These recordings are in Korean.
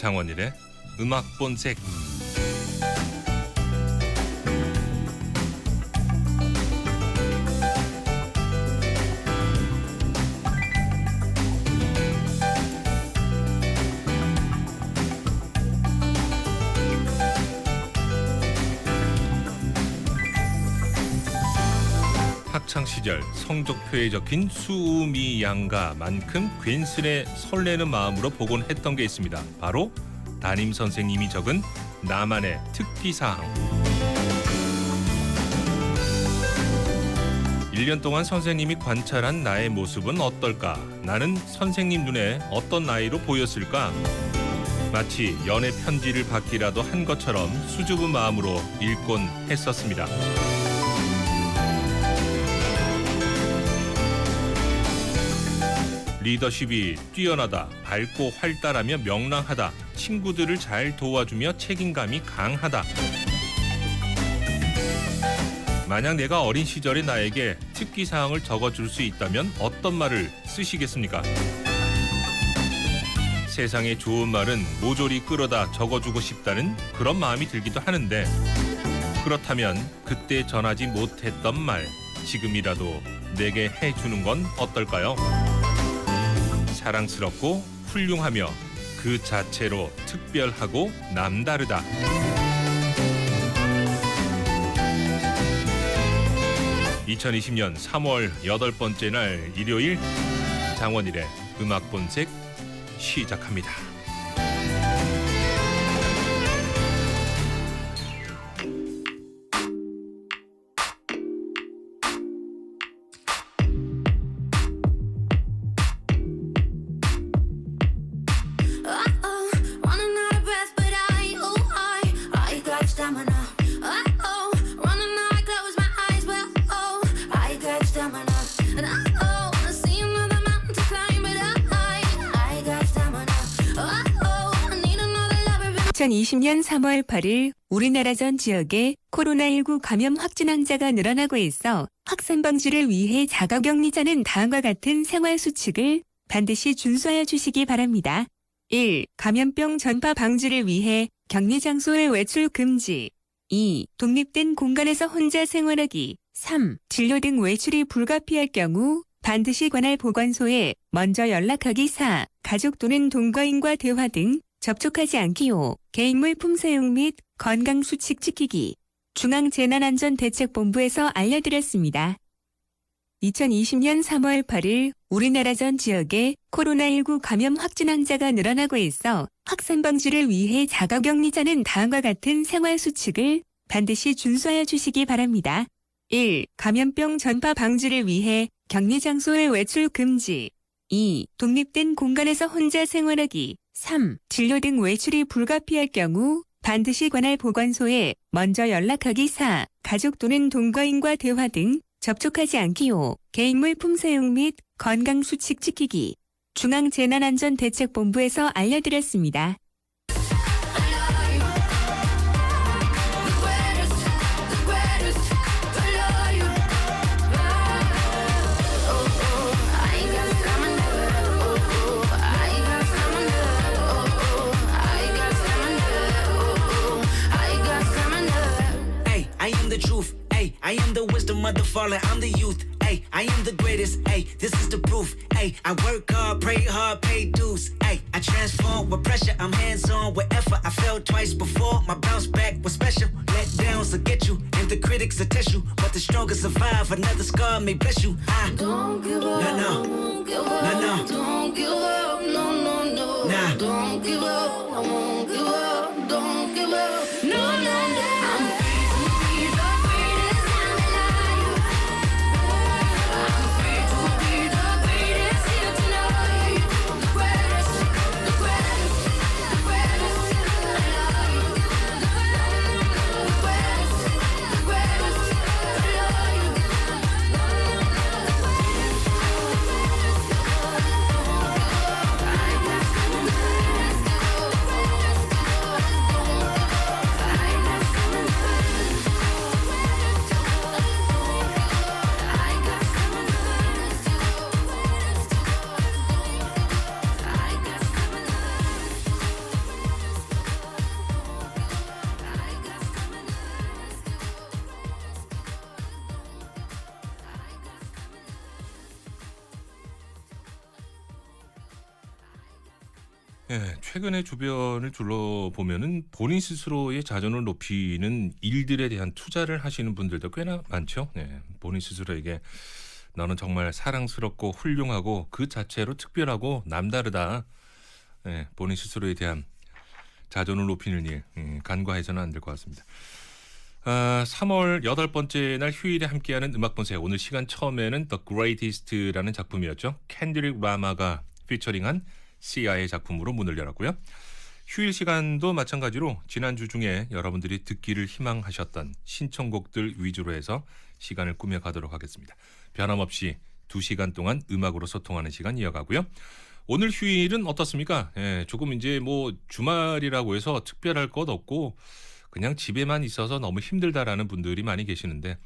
장원일의 음악 본색. 학창 시절 성적표에 적힌 수우미 양가만큼 괜스레 설레는 마음으로 보곤 했던 게 있습니다. 바로 담임 선생님이 적은 나만의 특기사항. 1년 동안 선생님이 관찰한 나의 모습은 어떨까? 나는 선생님 눈에 어떤 나이로 보였을까? 마치 연애 편지를 받기라도 한 것처럼 수줍은 마음으로 읽곤 했었습니다. 리더십이 뛰어나다, 밝고 활달하며 명랑하다, 친구들을 잘 도와주며 책임감이 강하다. 만약 내가 어린 시절의 나에게 특기사항을 적어줄 수 있다면 어떤 말을 쓰시겠습니까? 세상에 좋은 말은 모조리 끌어다 적어주고 싶다는 그런 마음이 들기도 하는데, 그렇다면 그때 전하지 못했던 말, 지금이라도 내게 해주는 건 어떨까요? 사랑스럽고 훌륭하며 그 자체로 특별하고 남다르다. (2020년 3월 8번째 날) 일요일, 장원일의 음악 본색 시작합니다. (2020년 3월 8일) 우리나라 전 지역에 코로나19 감염 확진 환자가 늘어나고 있어 확산 방지를 위해 자가격리자는 다음과 같은 생활 수칙을 반드시 준수하여 주시기 바랍니다. 1. 감염병 전파 방지를 위해 격리 장소의 외출 금지. 2. 독립된 공간에서 혼자 생활하기. 3. 진료 등 외출이 불가피할 경우 반드시 관할 보건소에 먼저 연락하기. 4. 가족 또는 동거인과 대화 등 접촉하지 않기요. 개인물품 사용 및 건강수칙 지키기. 중앙재난안전대책본부에서 알려드렸습니다. 2020년 3월 8일 우리나라 전 지역에 코로나19 감염 확진 환자가 늘어나고 있어 확산 방지를 위해 자가격리자는 다음과 같은 생활 수칙을 반드시 준수하여 주시기 바랍니다. 1. 감염병 전파 방지를 위해 격리 장소의 외출 금지. 2. 독립된 공간에서 혼자 생활하기. 3. 진료 등 외출이 불가피할 경우 반드시 관할 보건소에 먼저 연락하기. 4. 가족 또는 동거인과 대화 등 접촉하지 않기요. 개인물품 사용 및 건강수칙 지키기. 중앙재난안전대책본부에서 알려드렸습니다. I am the wisdom of the fallen, I'm the youth, ay, I am the greatest, ay, this is the proof, ay, I work hard, pray hard, pay dues, ay, I transform with pressure, I'm hands-on with effort, I fell twice before, my bounce back was special, let downs will get you, and the critics will test you, but the strongest survive, another scar may bless you, I don't give up, no, don't give up, no, don't give up, no, nah, don't give up, I won't give up, don't give up, no. 예, 최근에 주변을 둘러보면은 본인 스스로의 자존을 높이는 일들에 대한 투자를 하시는 분들도 꽤나 많죠. 예, 본인 스스로에게 너는 정말 사랑스럽고 훌륭하고 그 자체로 특별하고 남다르다. 예, 본인 스스로에 대한 자존을 높이는 일 간과해서는 안 될 것 같습니다. 3월 8번째 날 휴일에 함께하는 음악 본색. 오늘 시간 처음에는 The Greatest라는 작품이었죠. 캔드릭 라마가 피처링한 시아의 작품으로 문을 열었고요. 휴일 시간도 마찬가지로 지난주 중에 여러분들이 듣기를 희망하셨던 신청곡들 위주로 해서 시간을 꾸며가도록 하겠습니다. 변함없이 2시간 동안 음악으로 소통하는 시간 이어가고요. 오늘 휴일은 어떻습니까? 예, 조금 이제 뭐 주말이라고 해서 특별할 것 없고 그냥 집에만 있어서 너무 힘들다라는 분들이 많이 계시는데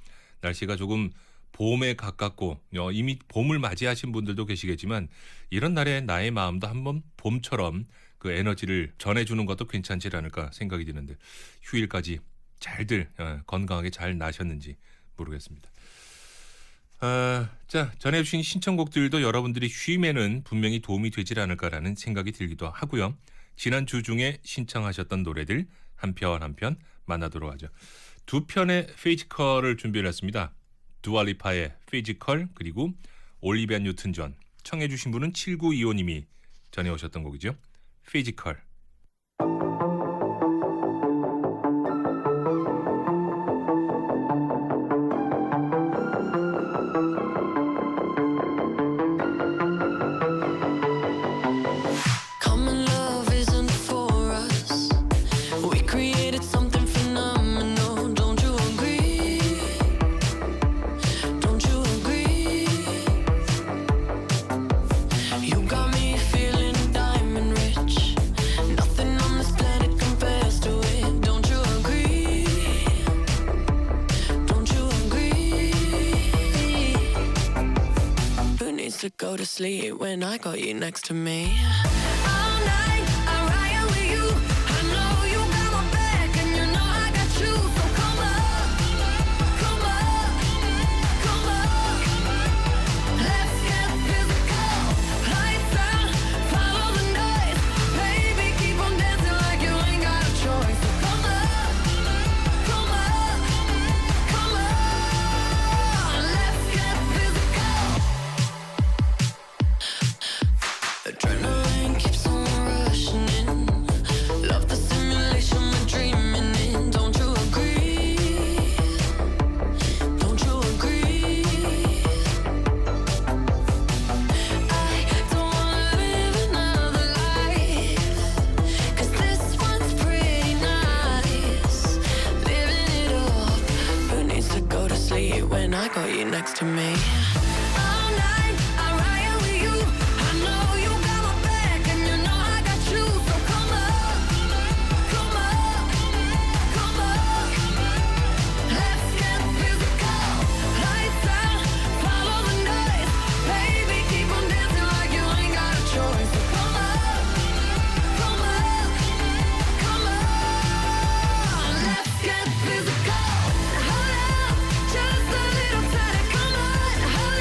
날씨가 조금 봄에 가깝고 이미 봄을 맞이하신 분들도 계시겠지만 이런 날에 나의 마음도 한번 봄처럼 그 에너지를 전해주는 것도 괜찮지 않을까 생각이 드는데 휴일까지 잘들 건강하게 잘 나셨는지 모르겠습니다. 자, 전해주신 신청곡들도 여러분들이 쉼에는 분명히 도움이 되질 않을까라는 생각이 들기도 하고요. 지난주 중에 신청하셨던 노래들 한 편 한 편 만나도록 하죠. 2편의 피지컬을 준비를 했습니다. 두알리파의 피지컬 그리고 올리비아 뉴튼 존. 청해 주신 분은 7925님이 전해오셨던 곡이죠. 피지컬. Common love isn't for us. We created something phenomenal. Don't you agree? Don't you agree? You got me feeling diamond rich. Nothing on this planet compares to it. Don't you agree? Don't you agree? Who needs to go to sleep when I got you next to me? All night I ride with you. I know you got my back and you know I got you. So come on, come on, come on. Let's get physical. Lights out, follow the noise. Baby, keep on dancing like you ain't got a choice. So come on, come on, come on. Let's get physical. Adrenaline keeps on rushing in. Love the simulation we're dreaming in. Don't you agree? Don't you agree? I don't wanna live another life, 'cause this one's pretty nice. Living it up. Who needs to go to sleep when I got you next to me? All night I ride with you. I know you got my back and you know I got you. So come on, come on, come on. Let's get physical. Lights out, follow the noise. Baby, keep on dancing like you ain't got a choice. So come on, come on, come on. Let's get physical. Hold up, just a little tighter. Come on, hold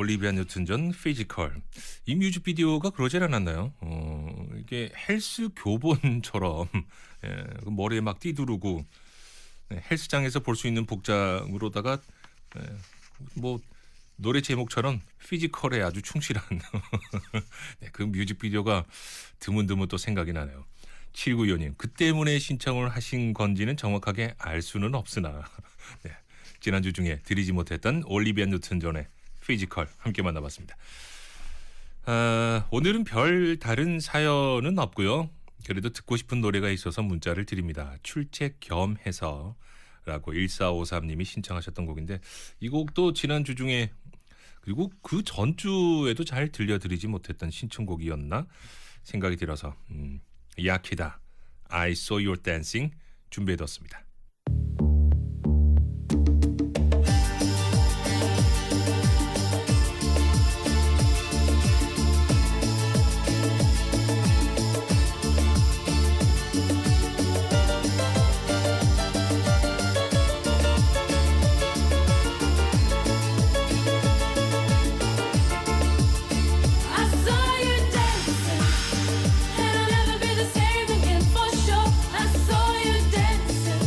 올리비아 뉴튼 존 피지컬. 이 뮤직비디오가 그러질 않았나요? 이게 헬스 교본처럼 예, 그 머리에 막 띠두르고 헬스장에서 볼 수 있는 복장으로다가 뭐 노래 제목처럼 피지컬에 아주 충실한 네, 그 뮤직비디오가 드문드문 또 생각이 나네요. 7925님, 그 때문에 신청을 하신 건지는 정확하게 알 수는 없으나 네, 지난주 중에 드리지 못했던 올리비아 뉴튼 존의 피지컬 함께 만나봤습니다. 오늘은 별 다른 사연은 없고요. 그래도 듣고 싶은 노래가 있어서 문자를 드립니다. 출첵 겸해서 라고 1453님이 신청하셨던 곡인데 이 곡도 지난주 중에 그리고 그 전주에도 잘 들려드리지 못했던 신청곡이었나 생각이 들어서 야키다 I saw you dancing 준비해뒀습니다. I saw you dancing, and I'll never be the same again for sure. I saw you dancing,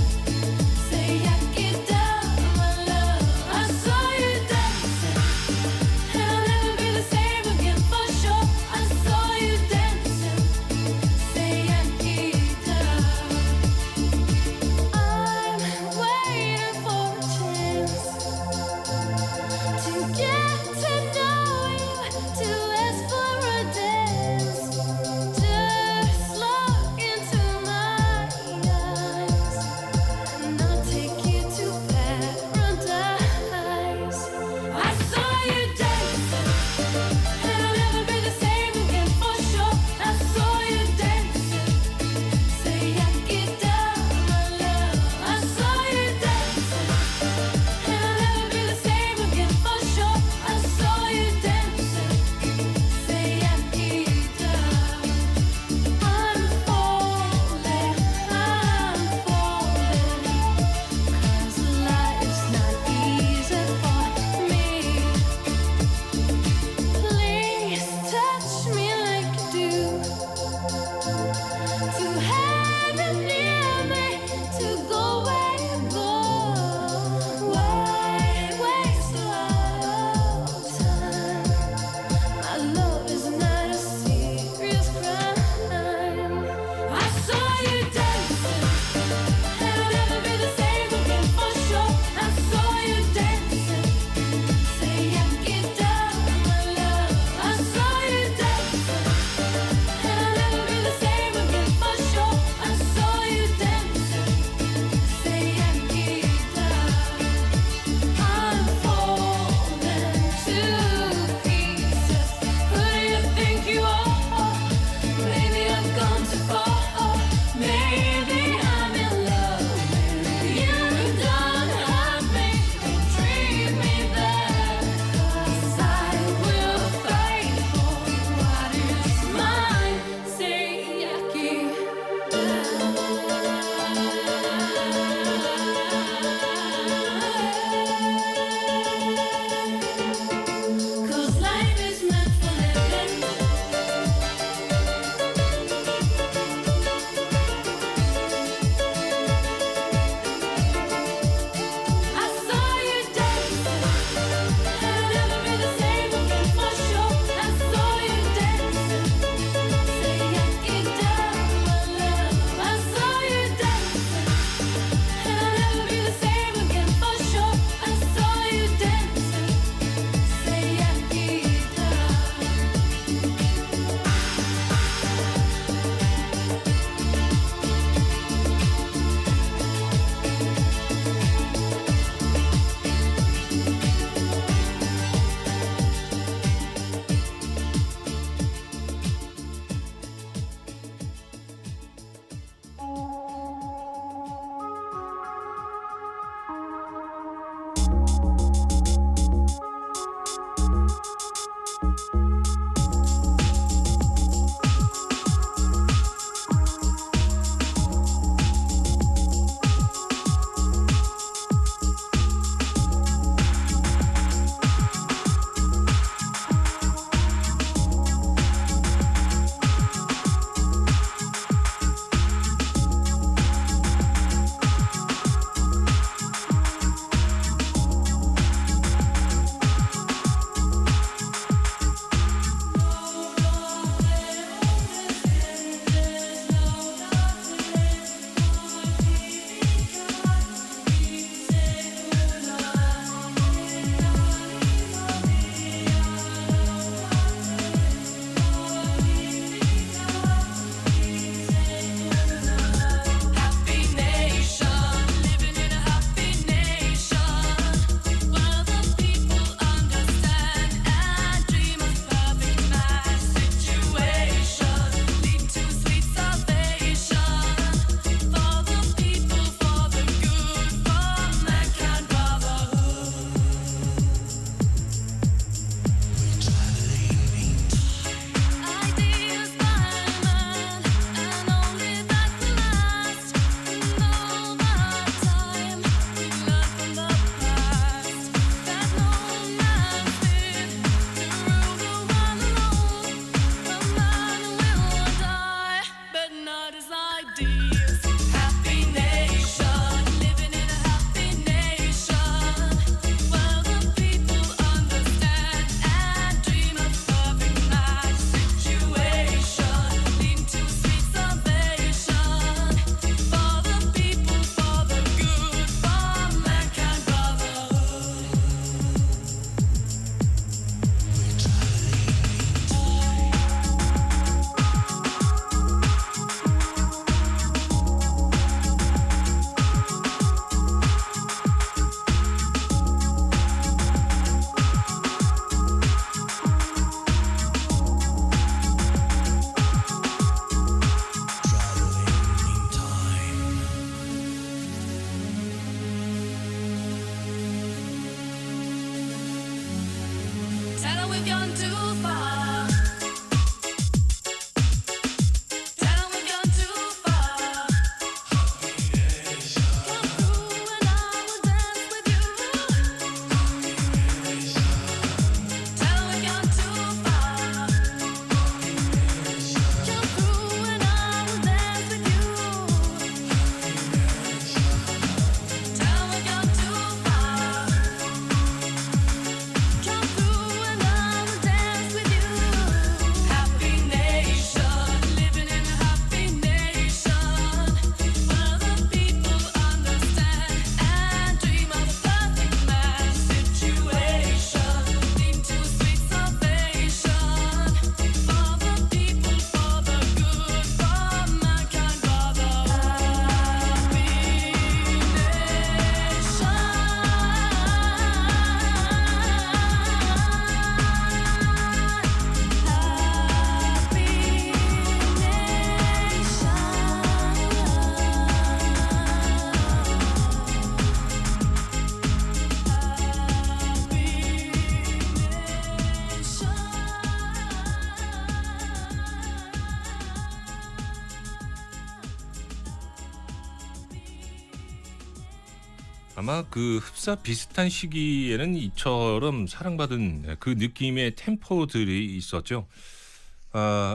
아마 그 흡사 비슷한 시기에는 이처럼 사랑받은 그 느낌의 템포들이 있었죠.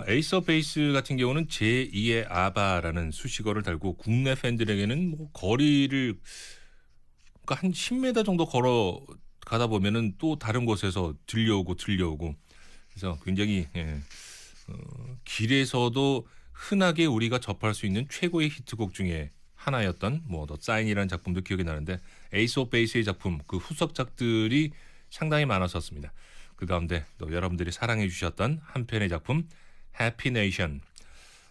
에이스 오브 베이스 같은 경우는 제2의 아바라는 수식어를 달고 국내 팬들에게는 뭐 거리를 그러니까 한 10m 정도 걸어 가다 보면은 또 다른 곳에서 들려오고 그래서 굉장히 길에서도 흔하게 우리가 접할 수 있는 최고의 히트곡 중에 하나였던 뭐 더 사인이라는 작품도 기억이 나는데 에이스 오브 베이스의 작품 그 후속작들이 상당히 많았었습니다. 그 가운데 또 여러분들이 사랑해 주셨던 한 편의 작품 해피 네이션,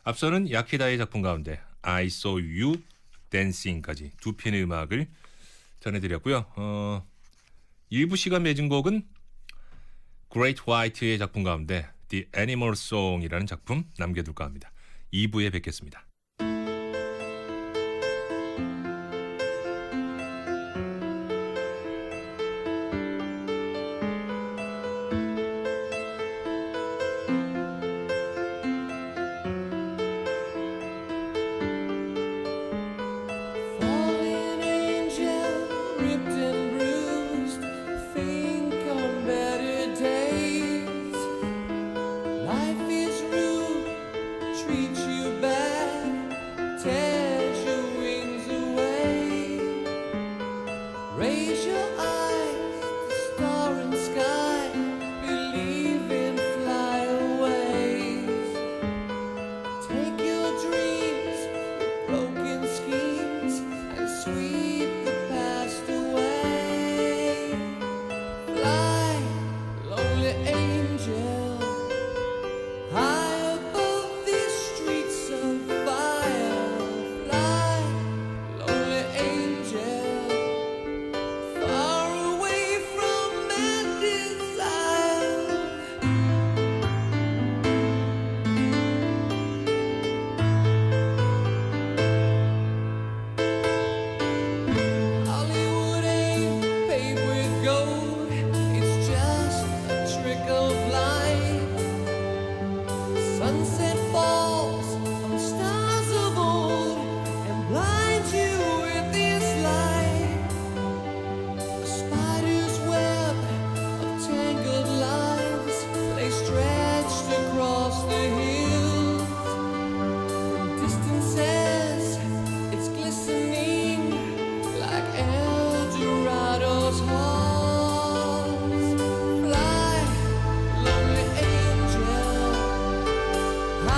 앞서는 야키다의 작품 가운데 I Saw You Dancing까지 두 편의 음악을 전해드렸고요. 일부 시간 맺은 곡은 Great White의 작품 가운데 The Animal Song이라는 작품 남겨둘까 합니다. 2부에 뵙겠습니다. Fallen angel, ripped and bruised, think on better days. Life is rude, treats you bad, tears your wings away. Raise your eyes to star and sky, believe in flyaways. Take your dreams, broken schemes, and sweep the past away. Fly, lonely angel, high above these streets of fire. Fly, lonely angel, far away from mad desire. Hollywood ain't paved with gold, it's just a trick of light. Sunset falls on stars of old and blinds you with its light. A spider's web of tangled lives lay stretched across the hills. From distances, it's glistening like Eldorado's halls. Fly, lonely angel, high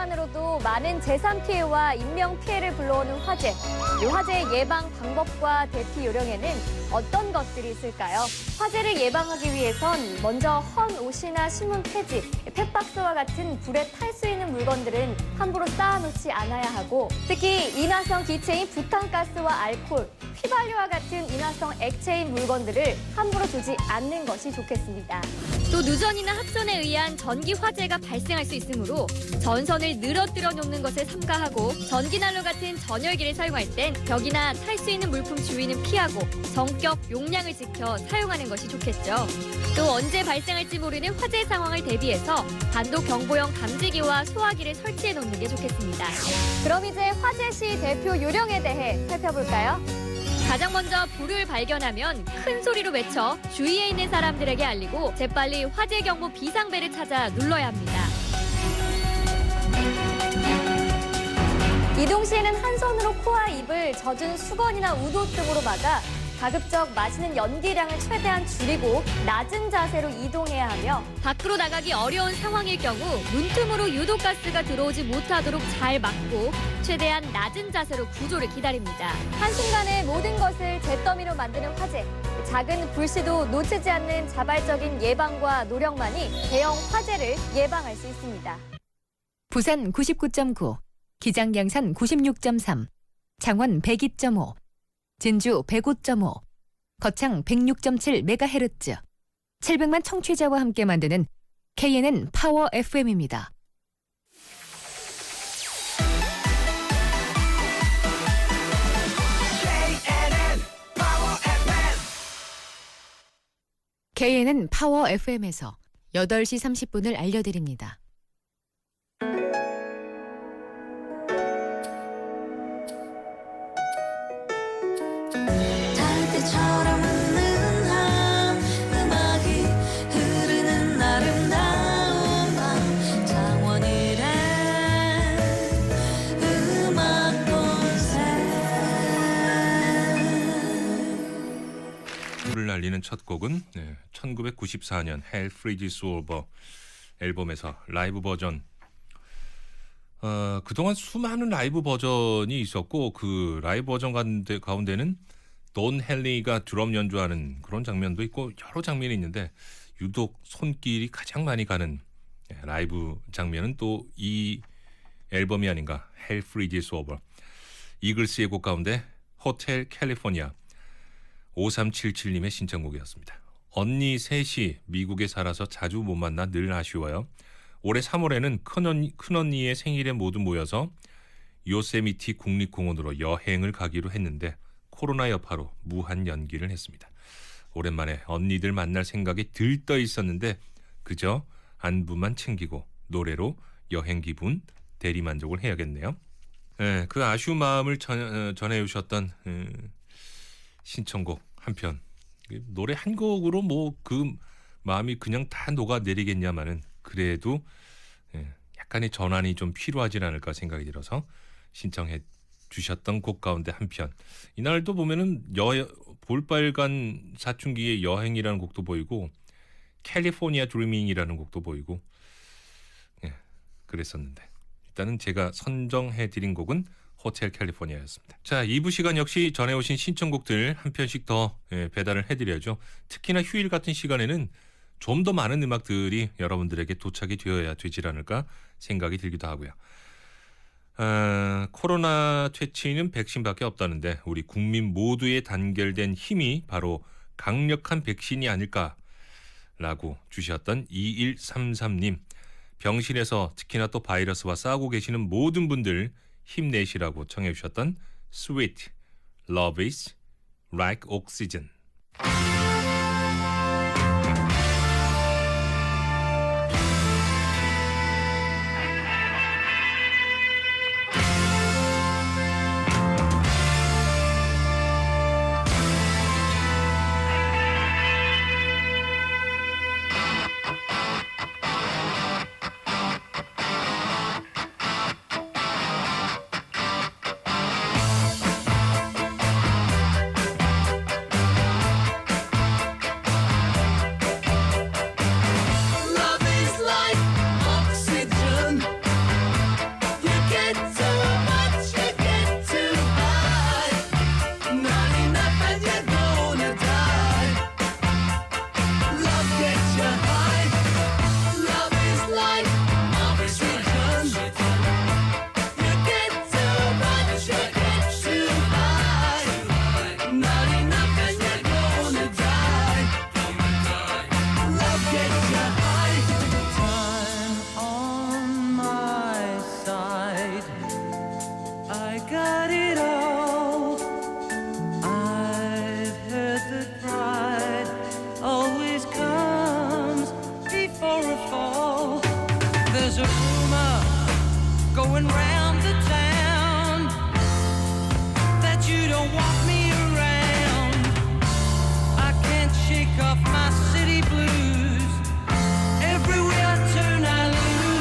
것만으로도 많은 재산 피해와 인명 피해를 불러오는 화재. 이 화재의 예방 방법과 대피 요령에는 어떤 것들이 있을까요? 화재를 예방하기 위해선 먼저 헌 옷이나 신문 폐지, 펫박스와 같은 불에 탈 수 있는 물건들은 함부로 쌓아놓지 않아야 하고, 특히 인화성 기체인 부탄가스와 알코올, 휘발유와 같은 인화성 액체인 물건들을 함부로 두지 않는 것이 좋겠습니다. 또 누전이나 합선에 의한 전기 화재가 발생할 수 있으므로 전선을 늘어뜨려 놓는 것을 삼가하고, 전기난로 같은 전열기를 사용할 땐 벽이나 탈 수 있는 물품 주위는 피하고 정격 용량을 지켜 사용하는 것이 좋겠죠. 또 언제 발생할지 모르는 화재 상황을 대비해서 단독 경보용 감지기와 소화기를 설치해 놓는 게 좋겠습니다. 그럼 이제 화재 시 대표 요령에 대해 살펴볼까요? 가장 먼저 불을 발견하면 큰 소리로 외쳐 주위에 있는 사람들에게 알리고 재빨리 화재 경보 비상벨을 찾아 눌러야 합니다. 이동 시에는 한 손으로 코와 입을 젖은 수건이나 우도 등으로 막아 가급적 마시는 연기량을 최대한 줄이고 낮은 자세로 이동해야 하며, 밖으로 나가기 어려운 상황일 경우 문틈으로 유독가스가 들어오지 못하도록 잘 막고 최대한 낮은 자세로 구조를 기다립니다. 한순간에 모든 것을 잿더미로 만드는 화재. 작은 불씨도 놓치지 않는 자발적인 예방과 노력만이 대형 화재를 예방할 수 있습니다. 부산 99.9, 기장 양산 96.3, 창원 102.5, 진주 105.5, 거창 106.7MHz, 700만 청취자와 함께 만드는 KNN 파워 FM입니다. KNN 파워 FM에서 8시 30분을 알려드립니다. 달빛처럼 은은한 음악이 흐르는 아름다운 밤, 창원일의 음악 본색. 불을 날리는 첫 곡은 1994년 Hell Freezes Over 앨범에서 라이브 버전. 그동안 수많은 라이브 버전이 있었고, 그 라이브 버전 가운데는 돈 헨리가 드럼 연주하는 그런 장면도 있고 여러 장면이 있는데, 유독 손길이 가장 많이 가는 라이브 장면은 또 이 앨범이 아닌가. Hell Freezes Over. 이글스의 곡 가운데 호텔 캘리포니아 5377님의 신청곡이었습니다. 언니 셋이 미국에 살아서 자주 못 만나 늘 아쉬워요. 올해 3월에는 큰언니의 생일에 모두 모여서 요세미티 국립공원으로 여행을 가기로 했는데 코로나 여파로 무한 연기를 했습니다. 오랜만에 언니들 만날 생각이 들떠 있었는데 그저 안부만 챙기고 노래로 여행 기분 대리만족을 해야겠네요. 네, 그 아쉬운 마음을 전해주셨던 신청곡 한편, 노래 한 곡으로 뭐 그 마음이 그냥 다 녹아내리겠냐마는 그래도 약간의 전환이 좀 필요하지 않을까 생각이 들어서 신청해 주셨던 곡 가운데 한편, 이날도 보면은 볼빨간 사춘기의 여행이라는 곡도 보이고 캘리포니아 드리밍이라는 곡도 보이고 그랬었는데, 일단은 제가 선정해 드린 곡은 호텔 캘리포니아였습니다. 자, 2부 시간 역시 전해오신 신청곡들 한 편씩 더 배달을 해드려야죠. 특히나 휴일 같은 시간에는 좀 더 많은 음악들이 여러분들에게 도착이 되어야 되지 않을까 생각이 들기도 하고요. 코로나 퇴치는 백신밖에 없다는데 우리 국민 모두의 단결된 힘이 바로 강력한 백신이 아닐까라고 주셨던 2133님. 병실에서 특히나 또 바이러스와 싸우고 계시는 모든 분들 힘내시라고 청해 주셨던 Sweet Love is Like Oxygen. going round the town, that you don't want me around. I can't shake off my city blues. Everywhere I turn I lose.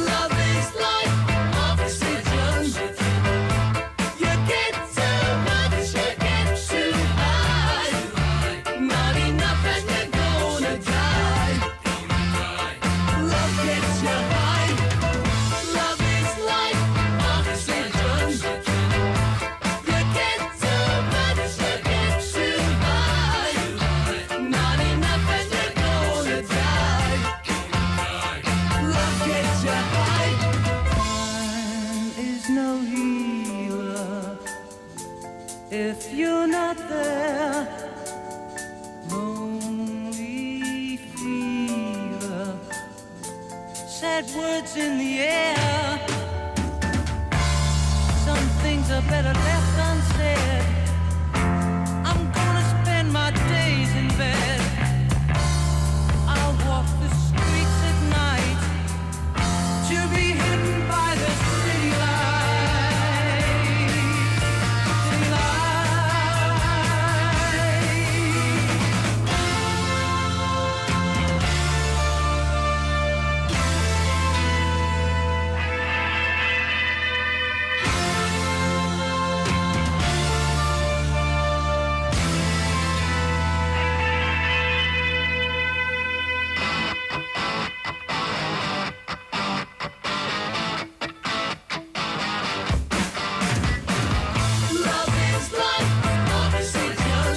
Love is like oxygen. You get too much, you get too high. Not enough and you're gonna die. Love gets you high. Love is like oxygen. You get too much, you get too high. Not enough and you're gonna die. Love gets you high. Time is no healer if you're not there. Lonely fever, sad words in the air. Some things are better left unsaid. I'm gonna spend my days in bed. I'll walk the streets at night to be hidden by the city lights. City Love is like oxygen.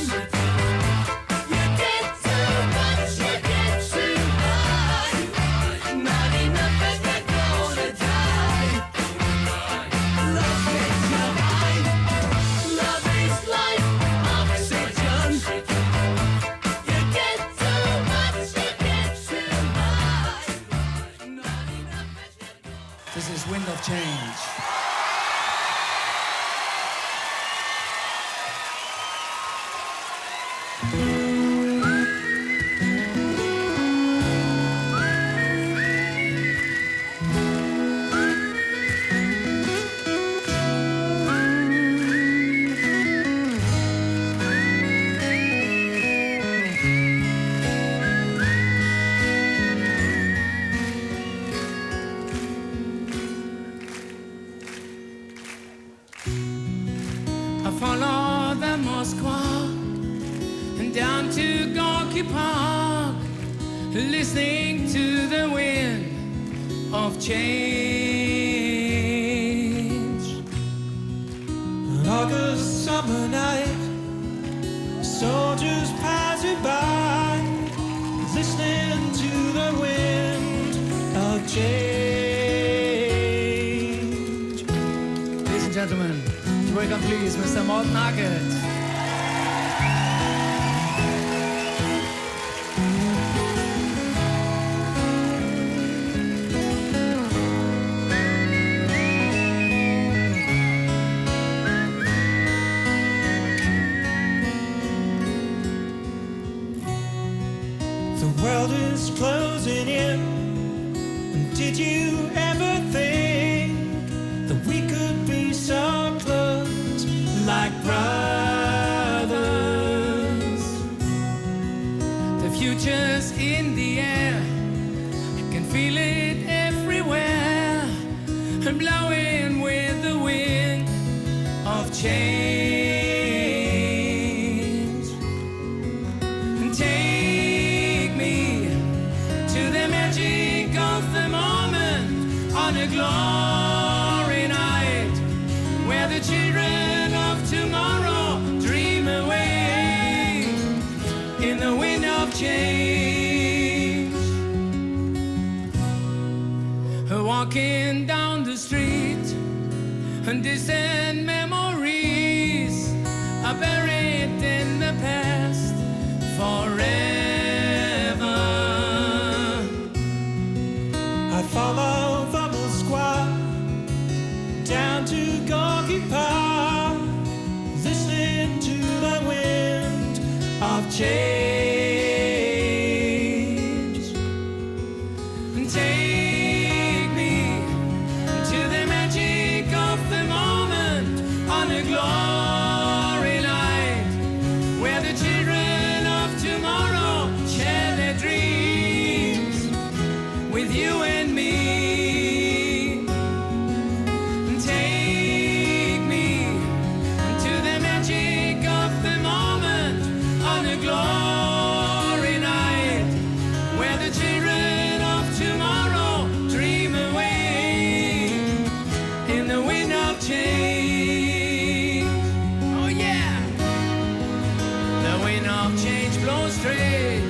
You get too much, you get too high. Not enough and you're gonna die. Love gets you high. Love is like oxygen. You get too much, you get too high. Not enough and you're This is Wind of Change. I follow the Moskva and down to Gorky Park, listening to the wind of change. An August summer night, soldiers passing by, listening to the wind of change. Ladies and gentlemen, welcome please Mr. Morten Hackett. The world is closing in. And did you ever think that we could be so close, like brothers? The future's in the air, you can feel it everywhere, blowing with the wind of change. Take me to the magic of the moment on a glory night, where the children of tomorrow dream away in the wind of change. Walking down the street, and distant memories are buried in the past forever. I follow the Moskva down to Gorky Park, listening to the wind of change. Take me to the magic of the moment on a glory night where the children of tomorrow share their dreams with you and me. Take me to the magic of the moment on a glory night where the children of tomorrow dream away in the wind of change. Oh yeah, the wind of change blows straight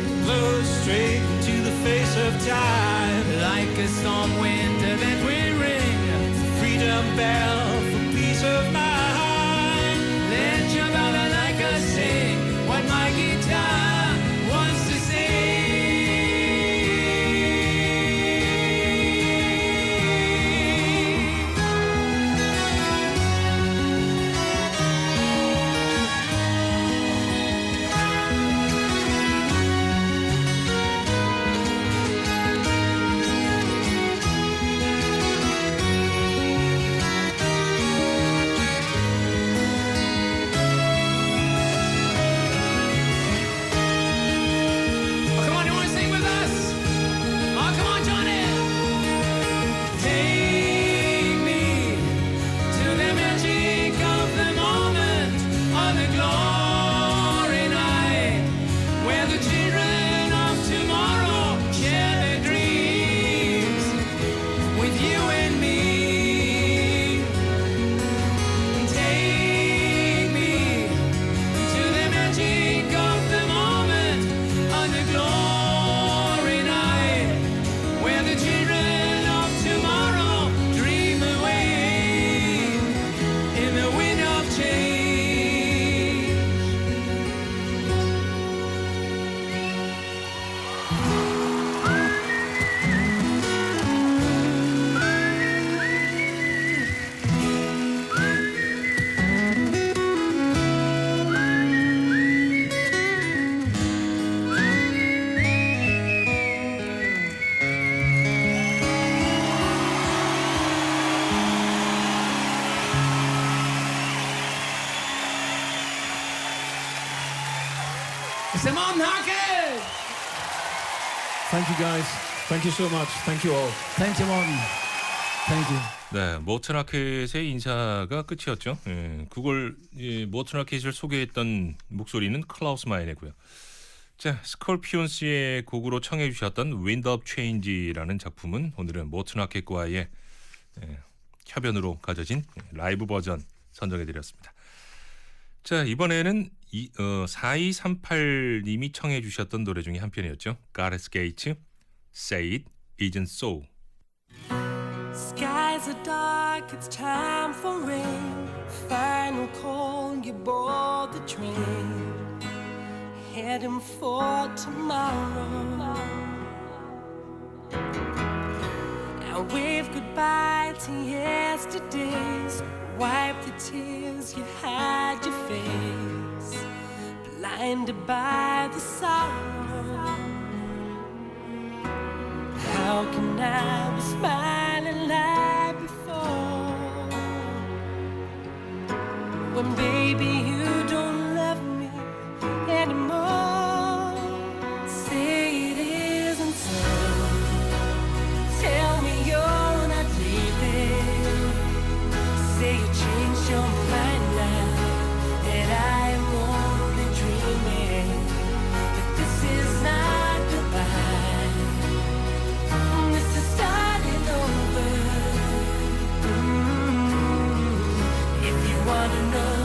into the face of time, like a storm winter that will ring freedom bell for peace of mind. Let your brother like us sing what my guitar wants to sing. Oh, come on, you want to sing with us? Oh, come on, Johnny. Take me to the magic of the moment on the glory night where the children of tomorrow share their dreams with you and me. Take me to the magic of the moment on the glory night where the children of tomorrow dream away in the wind of change. Simon Hackett! Thank you guys. Thank you so much. Thank you all. Thank you, Martin. Thank you. 네, 모튼 아켓의 인사가 끝이었죠. 그걸 모튼 아켓을 소개했던 목소리는 클라우스 마이네고요. 자, 스콜피온스의 곡으로 청해 주셨던 Wind of Change라는 작품은 오늘은 모튼 아켓과의 협연으로 가져진 라이브 버전 선정해 드렸습니다. 자, 이번에는 4238님이 청해 주셨던 노래 중에 한 편이었죠. 가레스 게이츠, Say It Isn't So. Skies are dark, it's time for rain. Final call, you board the train. Heading for tomorrow. Now wave goodbye to yesterdays. Wipe the tears, you hide your face. Blinded by the sorrow. How can I be smiling like before when baby you don't love me anymore? Say it isn't so. Tell me you're not leaving. Say you changed your mind now, that I am only dreaming, that this is not goodbye. This is starting over. If you wanna know,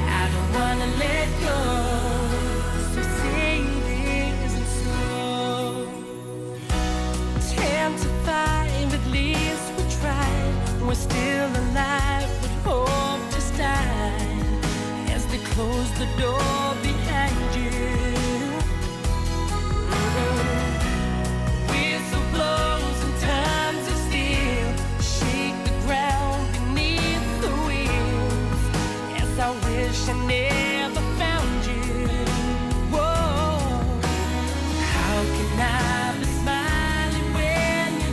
I don't wanna let go. So say it isn't so. 10 to 5, at least we tried. We're still alive, but hope to stand as they close the door behind you. Whistle blows and times of steel shake the ground beneath the wheels. As I wish I never found you. Whoa, how can I be smiling when you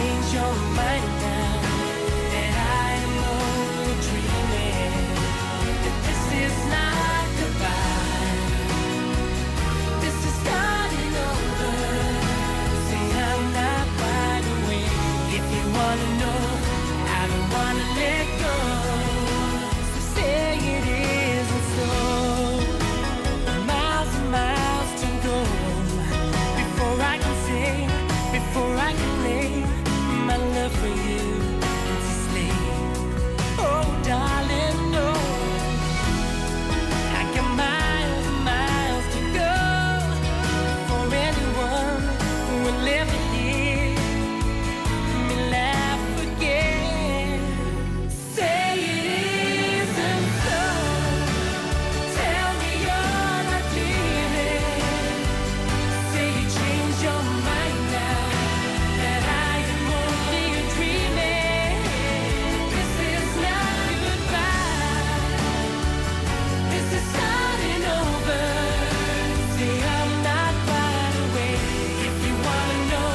change your mind now that I am only dreaming, that this is not goodbye, this is starting over. Say I'm not wide awake. If you wanna know, I don't wanna let go. So say it isn't so. Miles and miles to go before I can say, before I can lay my love for you to sleep. Oh, darling, no. I got miles and miles to go before anyone will ever hear me laugh again. Say it isn't so. Tell me you're not dreaming. Say you changed your mind now that I am only dreaming. This is not goodbye, this is starting over. Say I'm not wide awake. If you wanna know,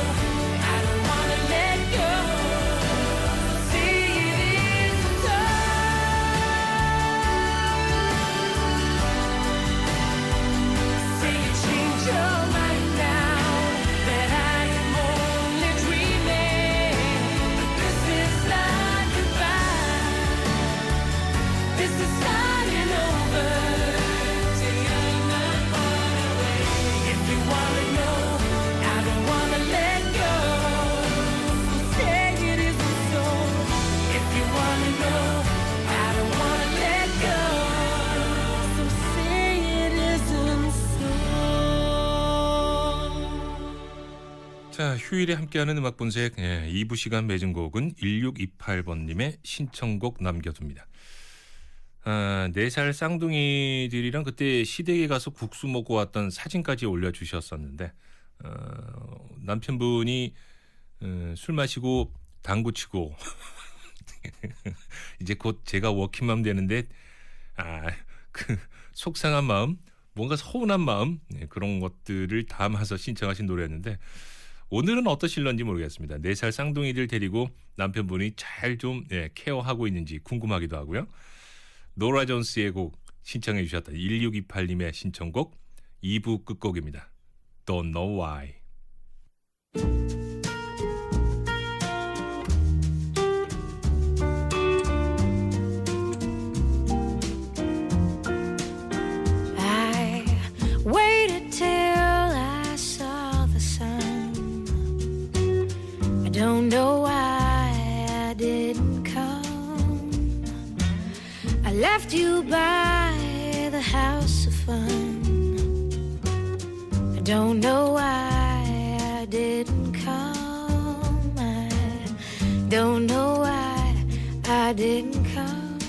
I don't wanna let go. Say it isn't so. Say you changed your mind now that I am only dreaming. This is not goodbye, this is starting over. Say I'm not far away. If you wanna know, I don't wanna let go. Say it isn't so. If you wanna know, I don't wanna let go. So say it isn't so. 자, 휴일에 함께하는 음악 분석 2부 시간 맺은 곡은 1628번님의 신청곡 남겨둡니다. 4살 쌍둥이들이랑 그때 시댁에 가서 국수 먹고 왔던 사진까지 올려주셨었는데 남편분이 술 마시고 당구 치고 이제 곧 제가 워킹맘 되는데 그 속상한 마음, 뭔가 서운한 마음, 그런 것들을 담아서 신청하신 노래였는데 오늘은 어떠실런지 모르겠습니다. 4살 쌍둥이들 데리고 남편분이 잘 좀 케어하고 있는지 궁금하기도 하고요. 노라 존스의 곡 신청해 주셨다. 1628님의 신청곡 2부 끝곡입니다. Don't know why. I waited till I saw the sun. I don't know why I didn't come. I left you by the house of fun. I don't know why I didn't come. I don't know why I didn't come.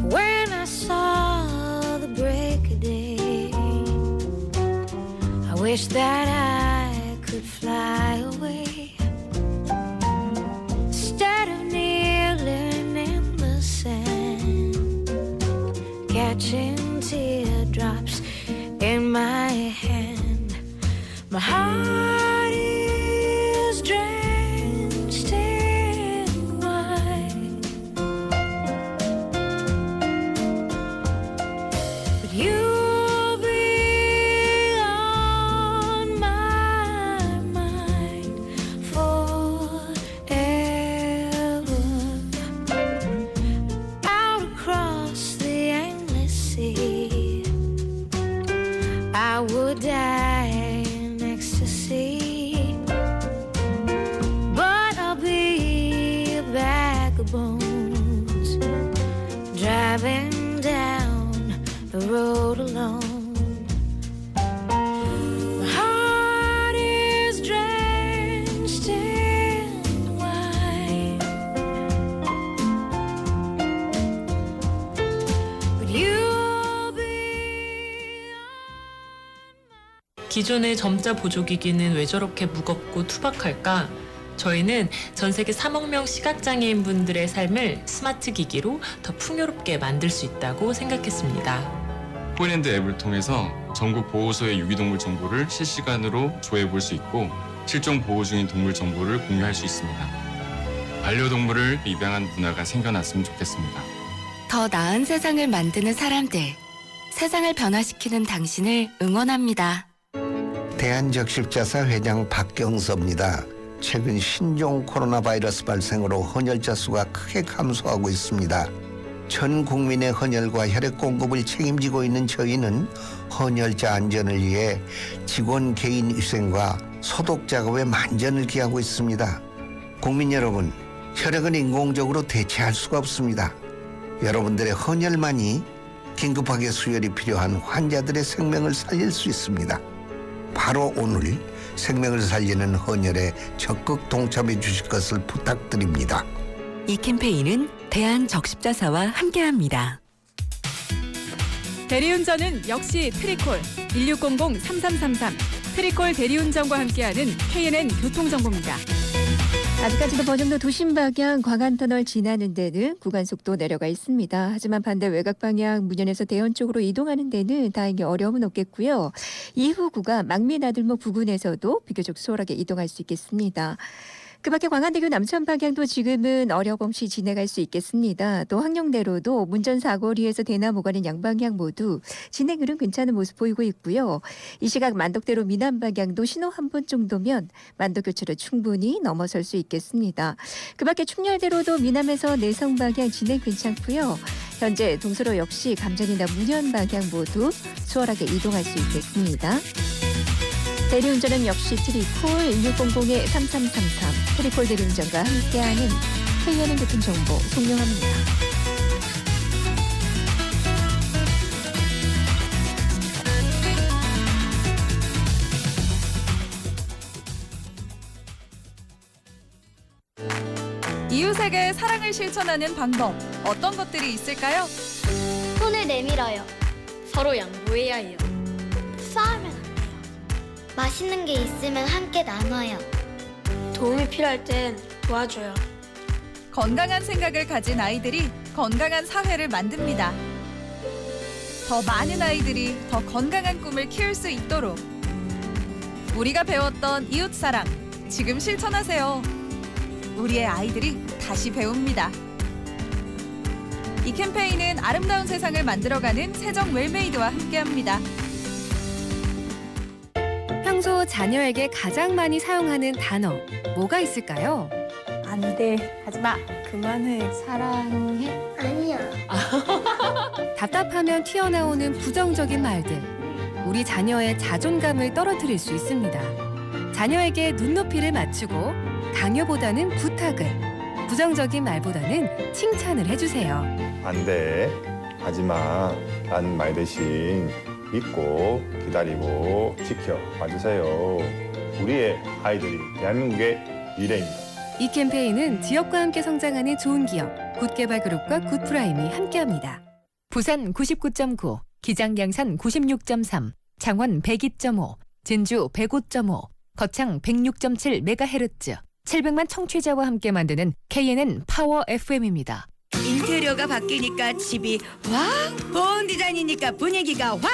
When I saw the break of day, I wish that I could fly away. Instead of kneeling in the sand, catching teardrops in my hand, my heart is drenched in wine. But you'll be on my mind forever. Out across the endless sea, I would die in ecstasy, but I'll be a bag of bones, driving down the road alone. My heart is drenched in wine, but you'll be 기존의 점자 보조기기는 왜 저렇게 무겁고 투박할까? 저희는 전 세계 3억 명 시각장애인 분들의 삶을 스마트 기기로 더 풍요롭게 만들 수 있다고 생각했습니다. 포인핸드 앱을 통해서 전국 보호소의 유기동물 정보를 실시간으로 조회해 볼 수 있고 실종 보호 중인 동물 정보를 공유할 수 있습니다. 반려동물을 입양한 문화가 생겨났으면 좋겠습니다. 더 나은 세상을 만드는 사람들, 세상을 변화시키는 당신을 응원합니다. 대한적십자사 회장 박경서입니다. 최근 신종 코로나 바이러스 발생으로 헌혈자 수가 크게 감소하고 있습니다. 전 국민의 헌혈과 혈액 공급을 책임지고 있는 저희는 헌혈자 안전을 위해 직원 개인 위생과 소독 작업에 만전을 기하고 있습니다. 국민 여러분, 혈액은 인공적으로 대체할 수가 없습니다. 여러분들의 헌혈만이 긴급하게 수혈이 필요한 환자들의 생명을 살릴 수 있습니다. 바로 오늘 생명을 살리는 헌혈에 적극 동참해 주실 것을 부탁드립니다. 이 캠페인은 대한적십자사와 함께합니다. 대리운전은 역시 트리콜 1600-3333 트리콜 대리운전과 함께하는 KNN 교통정보입니다. 아직까지도 버정도 도심 방향 광안터널 지나는 데는 구간 속도 내려가 있습니다. 하지만 반대 외곽 방향 문현에서 대연 쪽으로 이동하는 데는 다행히 어려움은 없겠고요. 이후 구간 망미나들목 부근에서도 비교적 수월하게 이동할 수 있겠습니다. 그 밖에 광안대교 남천 방향도 지금은 어려움 없이 지나갈 수 있겠습니다. 또 항룡대로도 문전 사거리에서 대나무 가는 양방향 모두 진행률은 괜찮은 모습 보이고 있고요. 이 시각 만덕대로 미남 방향도 신호 한 번 정도면 만덕교차로 충분히 넘어설 수 있겠습니다. 그 밖에 충렬대로도 미남에서 내성 방향 진행 괜찮고요. 현재 동서로 역시 감전이나 문현 방향 모두 수월하게 이동할 수 있겠습니다. 대리운전은 역시 트리콜 1600-3333 트리콜 대리운전과 함께하는 KNN 교통정보 송명합니다. 이웃에게 사랑을 실천하는 방법 어떤 것들이 있을까요? 손을 내밀어요. 서로 양보해야 해요. 싸우면 안 돼요. 맛있는 게 있으면 함께 나눠요. 도움이 필요할 땐 도와줘요. 건강한 생각을 가진 아이들이 건강한 사회를 만듭니다. 더 많은 아이들이 더 건강한 꿈을 키울 수 있도록 우리가 배웠던 이웃사랑 지금 실천하세요. 우리의 아이들이 다시 배웁니다. 이 캠페인은 아름다운 세상을 만들어가는 세정 웰메이드와 함께합니다. 평소 자녀에게 가장 많이 사용하는 단어 뭐가 있을까요? 안 돼, 하지마, 그만해, 사랑해. 아니야. 답답하면 튀어나오는 부정적인 말들. 우리 자녀의 자존감을 떨어뜨릴 수 있습니다. 자녀에게 눈높이를 맞추고 강요보다는 부탁을, 부정적인 말보다는 칭찬을 해주세요. 안 돼, 하지마 라는 말 대신 믿고 기다리고 지켜봐주세요. 우리의 아이들이 대한민국의 미래입니다. 이 캠페인은 지역과 함께 성장하는 좋은 기업 굿개발그룹과 굿프라임이 함께합니다. 부산 99.9, 기장양산 96.3, 창원 102.5, 진주 105.5, 거창 106.7MHz 700만 청취자와 함께 만드는 KNN 파워 FM입니다. 인테리어가 바뀌니까 집이 확, 보온 디자인이니까 분위기가 확.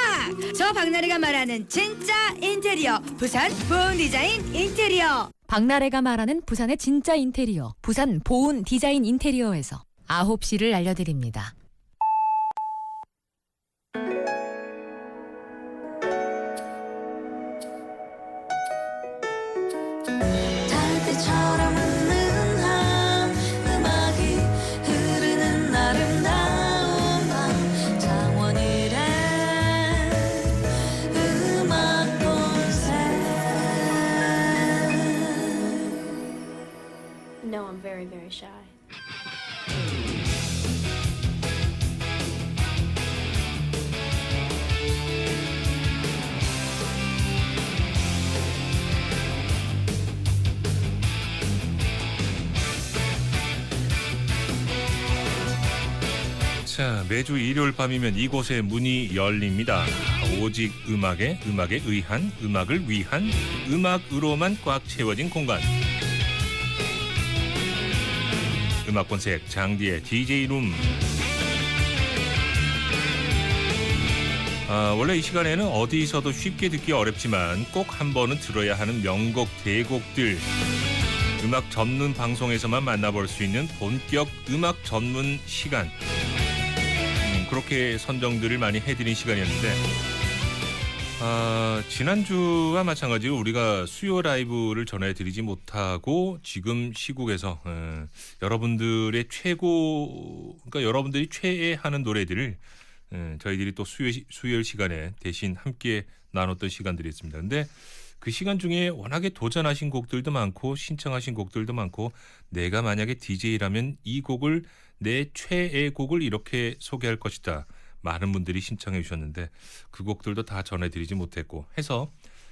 저 박나래가 말하는 진짜 인테리어, 부산 보온 디자인 인테리어. 박나래가 말하는 부산의 진짜 인테리어, 부산 보온 디자인 인테리어에서 9시를 알려드립니다. 달빛처럼 은은한 음악이 흐르는 아름다운 밤 창원일의 음악 본색. No, I'm very, very shy. 자, 매주 일요일 밤이면 이곳에 문이 열립니다. 오직 음악에 의한, 음악을 위한, 음악으로만 꽉 채워진 공간. 음악 본색 장디의 DJ룸. 원래 이 시간에는 어디서도 쉽게 듣기 어렵지만 꼭 한 번은 들어야 하는 명곡 대곡들, 음악 전문 방송에서만 만나볼 수 있는 본격 음악 전문 시간, 그렇게 선정들을 많이 해드린 시간이었는데, 지난주와 마찬가지로 우리가 수요 라이브를 전해드리지 못하고 지금 시국에서 여러분들의 그러니까 여러분들이 최애하는 노래들을 저희들이 또 수요일 시간에 대신 함께 나눴던 시간들이 있습니다. 근데 그 시간 중에 워낙에 도전하신 곡들도 많고 신청하신 곡들도 많고, 내가 만약에 DJ라면 이 곡을 내 최애 곡을 이렇게 소개할 것이다, 많은 분들이 신청해 주셨는데 그 곡들도 다 전해드리지 못했고 해서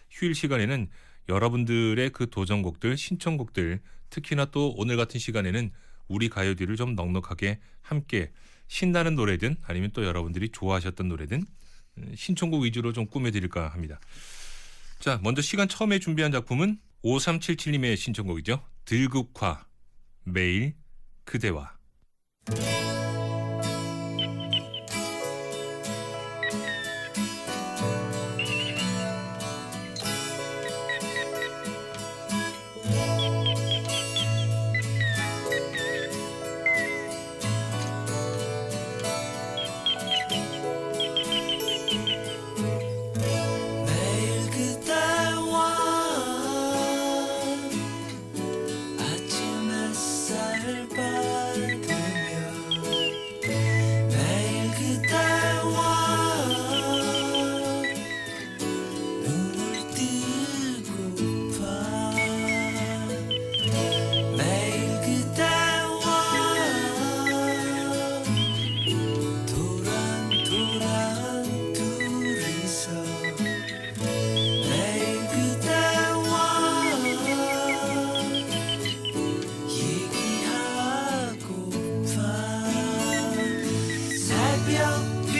휴일 시간에는 여러분들의 그 도전곡들, 신청곡들, 특히나 또 오늘 같은 시간에는 우리 가요들을 좀 넉넉하게 함께 신나는 노래든 아니면 또 여러분들이 좋아하셨던 노래든 신청곡 위주로 좀 꾸며드릴까 합니다. 자, 먼저 시간 처음에 준비한 작품은 5377님의 신청곡이죠. 들국화, 매일 그대와. 매일 그대와 아침 햇살 받으며, 매일 그대와 눈을 뜨고파, 매일 그대와 도란도란 둘이서, 매일 그대와 얘기하고파, 새벽비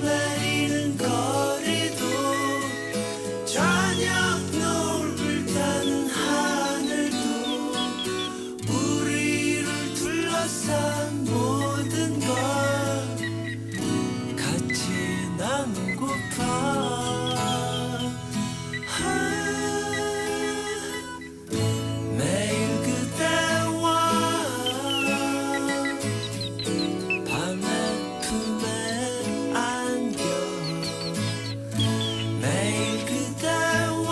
내리는 거리도 저녁 노을 타는 하늘도 우리를 둘러싼 모든 걸 같이 나누고파. 매일 그대와 밤의 품에 안겨, 매일 그대와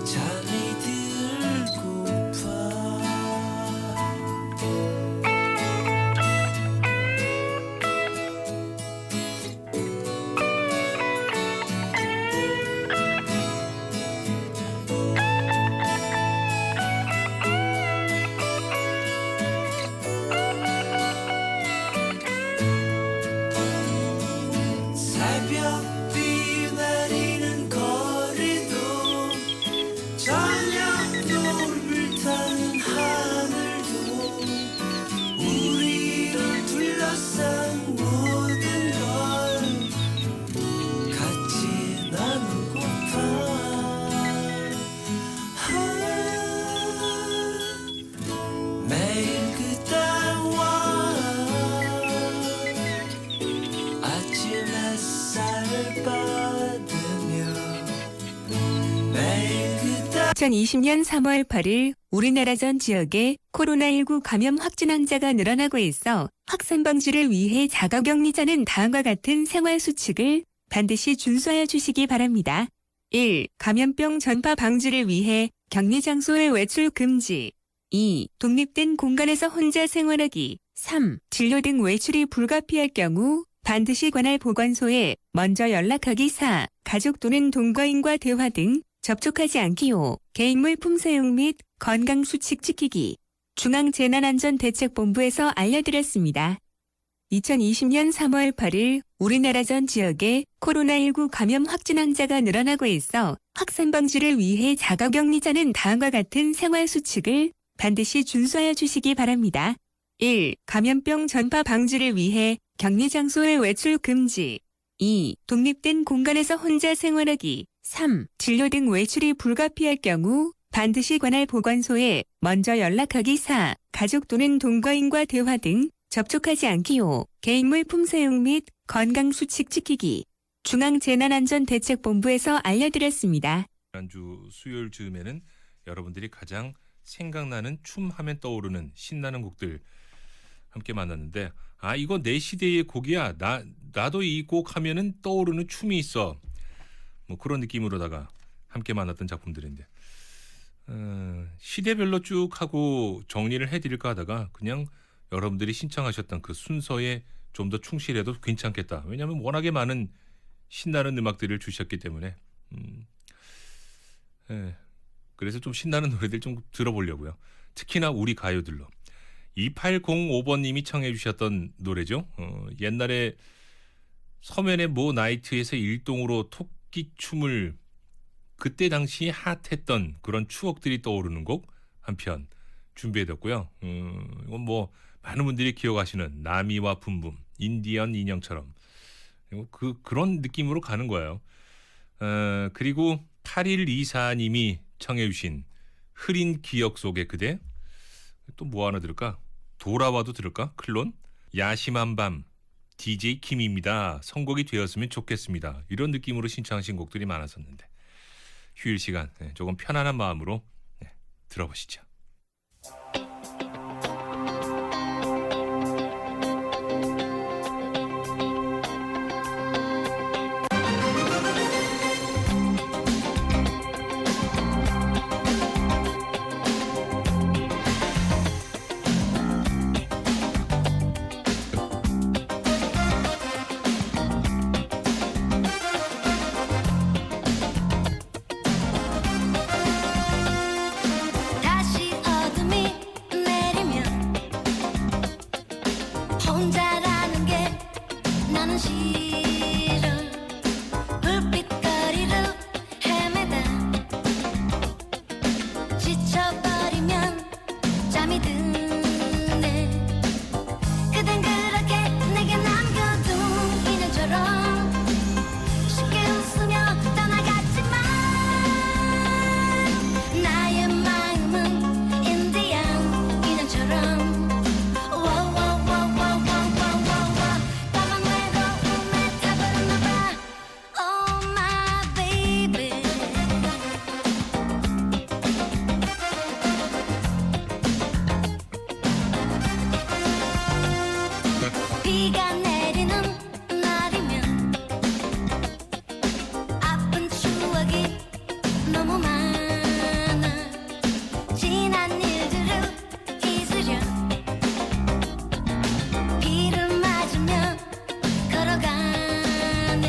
잠이 들고파. 새벽비 내리는 거리도 저녁 노을 타는 하늘도 우리를 둘러싼 모든 걸 같이 나누고파. 매일 그대와 아침 햇살 받으며, 매일 그대 2020년 3월 8일 우리나라 전 지역에 코로나19 감염 확진 환자가 늘어나고 있어 확산 방지를 위해 자가격리자는 다음과 같은 생활 수칙을 반드시 준수하여 주시기 바랍니다. 1. 감염병 전파 방지를 위해 격리 장소의 외출 금지. 2. 독립된 공간에서 혼자 생활하기. 3. 진료 등 외출이 불가피할 경우 반드시 관할 보건소에 먼저 연락하기. 4. 가족 또는 동거인과 대화 등 접촉하지 않기요. 개인물품 사용 및 건강수칙 지키기. 중앙재난안전대책본부에서 알려드렸습니다. 2020년 3월 8일 우리나라 전 지역에 코로나19 감염 확진 환자가 늘어나고 있어 확산 방지를 위해 자가격리자는 다음과 같은 생활 수칙을 반드시 준수하여 주시기 바랍니다. 1. 감염병 전파 방지를 위해 격리 장소의 외출 금지. 2. 독립된 공간에서 혼자 생활하기. 3. 진료 등 외출이 불가피할 경우 반드시 관할 보건소에 먼저 연락하기. 4. 가족 또는 동거인과 대화 등 접촉하지 않기요. 개인물 품사용 및 건강수칙 지키기. 중앙재난안전대책본부에서 알려드렸습니다. 지난주 수요일 즈음에는 여러분들이 가장 생각나는 춤 하면 떠오르는 신나는 곡들 함께 만났는데, 아 이거 내 시대의 곡이야. 나도 이 곡 하면은 떠오르는 춤이 있어. 뭐 그런 느낌으로다가 함께 만났던 작품들인데, 시대별로 쭉 하고 정리를 해드릴까 하다가 그냥 여러분들이 신청하셨던 그 순서에 좀 더 충실해도 괜찮겠다. 왜냐하면 워낙에 많은 신나는 음악들을 주셨기 때문에 그래서 좀 신나는 노래들 좀 들어보려고요. 특히나 우리 가요들로. 2805번님이 청해 주셨던 노래죠. 옛날에 서면의 모 나이트에서 일동으로 토끼춤을 그때 당시 핫했던 그런 추억들이 떠오르는 곡 한 편 준비해뒀고요. 이건 뭐 많은 분들이 기억하시는 나미와 붐붐, 인디언 인형처럼 그런 느낌으로 가는 거예요. 그리고 8124님이 청해 주신 흐린 기억 속의 그대, 또 뭐 하나 들을까? 돌아와도 들을까? 클론? 야심한 밤 DJ 킴입니다. 선곡이 되었으면 좋겠습니다. 이런 느낌으로 신청하신 곡들이 많았었는데 휴일 시간 조금 편안한 마음으로 들어보시죠. 다시 어둠이 내리면 혼자라는 게 나는 싫어. 불빛거리로 헤매다 지쳐버리면 잠이 드네. 그댄 그렇게 내게 남겨둔 인연처럼 쉽게 웃으며 떠나갔지만 나의 마음은 인디안 인형처럼 까만 외로움에 타버렸나봐. Oh my baby. 비가 내리는 날이면 아픈 추억이 너무 많아. 지난 일들을 잊으려 비를 맞으며 걸어가네.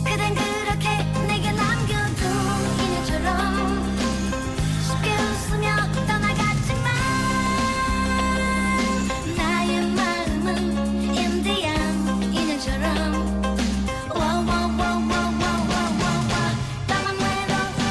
그댄 그렇게 내게 남겨둔 인연처럼 쉽게 웃으며 떠나갔지만 나의 마음은 인디안 인형처럼 까만 외로움에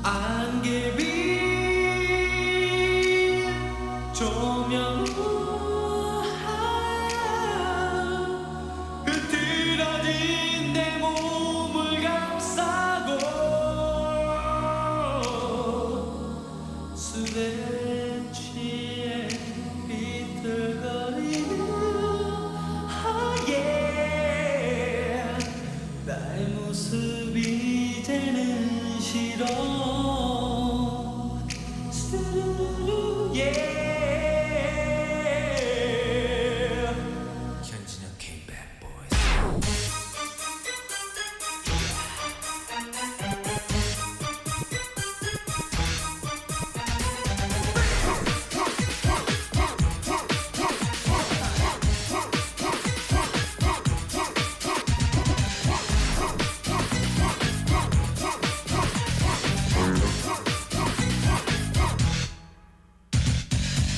안개비 조명으로 흐트러진 내 몸을 감싸고 술에 취해 비틀거리는 나의 모습이 이제는 싫어 스르르르 현진영 K Bad Boys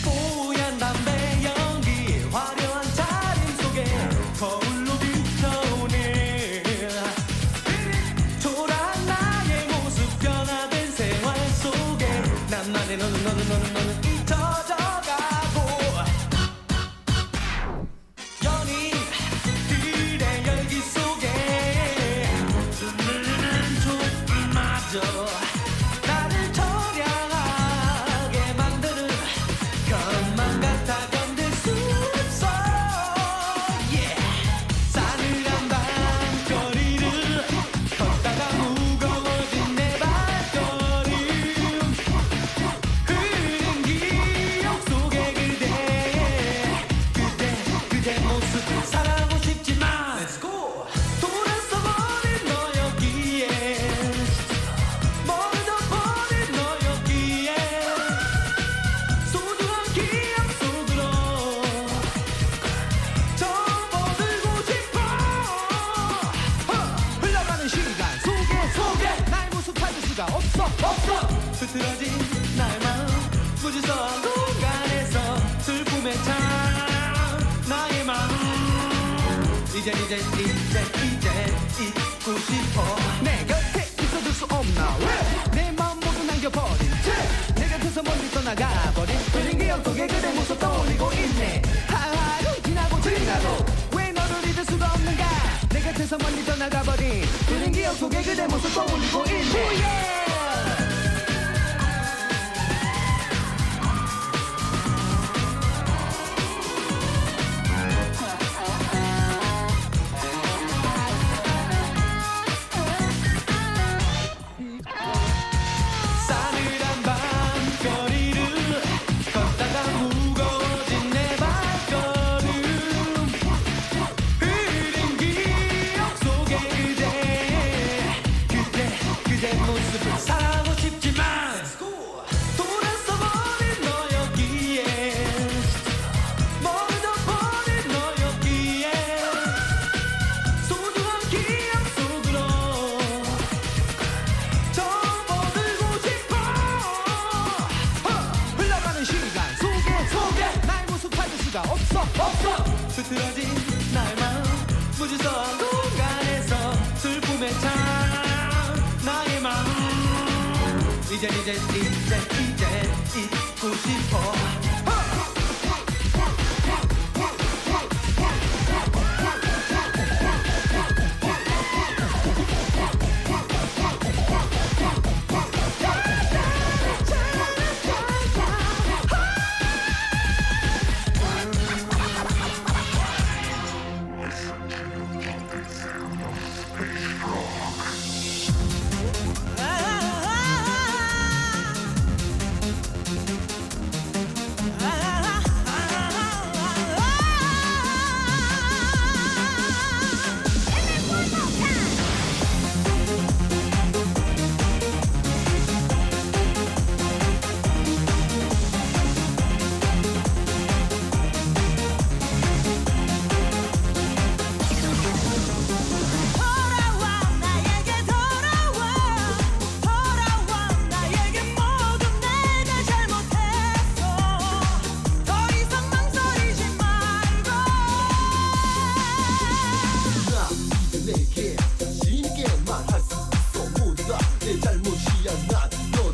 뽀얀 담배 연기 화려한 차림 속에 거울로 비춰오네 초라한 나의 모습 변화된 생활 속에 나만의 너는 잊혀져가고 연인들의 열기 속에 눈물은 촛불마저 나를 처량하게 만드는 것만 같아 견딜 수 없어 싸늘한 밤거리를 걷다가 무거워진 내 발걸음 흐린 기억 속에 그대 모습 사랑하고 싶지만 돌아서 버린 너였기에 멀어져버린 너였기에 소중한 기억 속으로 접어들고 싶어 흘러가는 시간 속에 나의 모습 찾을 수가 없어 흐트러진 나의 마음 무지성 공간에서 슬픔에 찬 나의 마음 이제 잊고 싶어 내 곁에 있어줄 수 없나 왜 내 마음 모두 남겨버린 채내 곁에서 멀리 떠나가버린 흐린 기억 속에 그대 모습 떠올리고 있네 하루 지나고 왜 너를 잊을 수가 없는가 내 곁에서 멀리 떠나가버린 흐린 기억 속에 그대 모습 떠올리고 있네 싸늘한 밤거리를 걷다가 무거워진 내 발걸음 흐린 기억 속에 그대 모습을 사랑하고 싶지만 돌아서 버린 너였기에 멀어져버린 너였기에 소중한 기억 속으로 접어들고 싶어 흘러가는 시간 속에 나의 모습 찾을 수가 없어 흐트러진 나의 마음 무지성 공간에서 슬픔에 찬 나의 마음 이제 잊고 싶어 내게 자신 있게 말할 수 있어 모두 다 내 잘못이야 난 너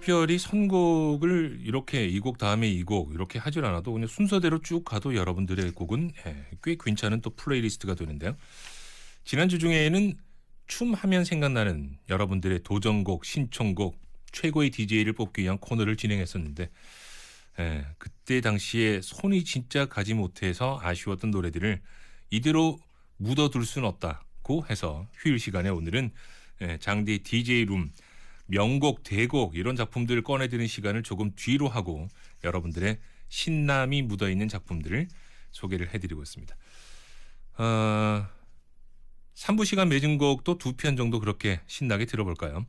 특별히 선곡을 이렇게 이 곡 다음에 이 곡 이렇게 하질 않아도 그냥 순서대로 쭉 가도 여러분들의 곡은 꽤 괜찮은 또 플레이리스트가 되는데요. 지난주 중에는 춤 하면 생각나는 여러분들의 도전곡, 신청곡, 최고의 DJ를 뽑기 위한 코너를 진행했었는데 그때 당시에 손이 진짜 가지 못해서 아쉬웠던 노래들을 이대로 묻어둘 수는 없다고 해서 휴일 시간에 오늘은 장디 DJ룸 명곡, 대곡 이런 작품들을 꺼내드는 시간을 조금 뒤로 하고 여러분들의 신남이 묻어있는 작품들을 소개를 해드리고 있습니다. 3부 시간 맺은 곡도 2편 정도 그렇게 신나게 들어볼까요?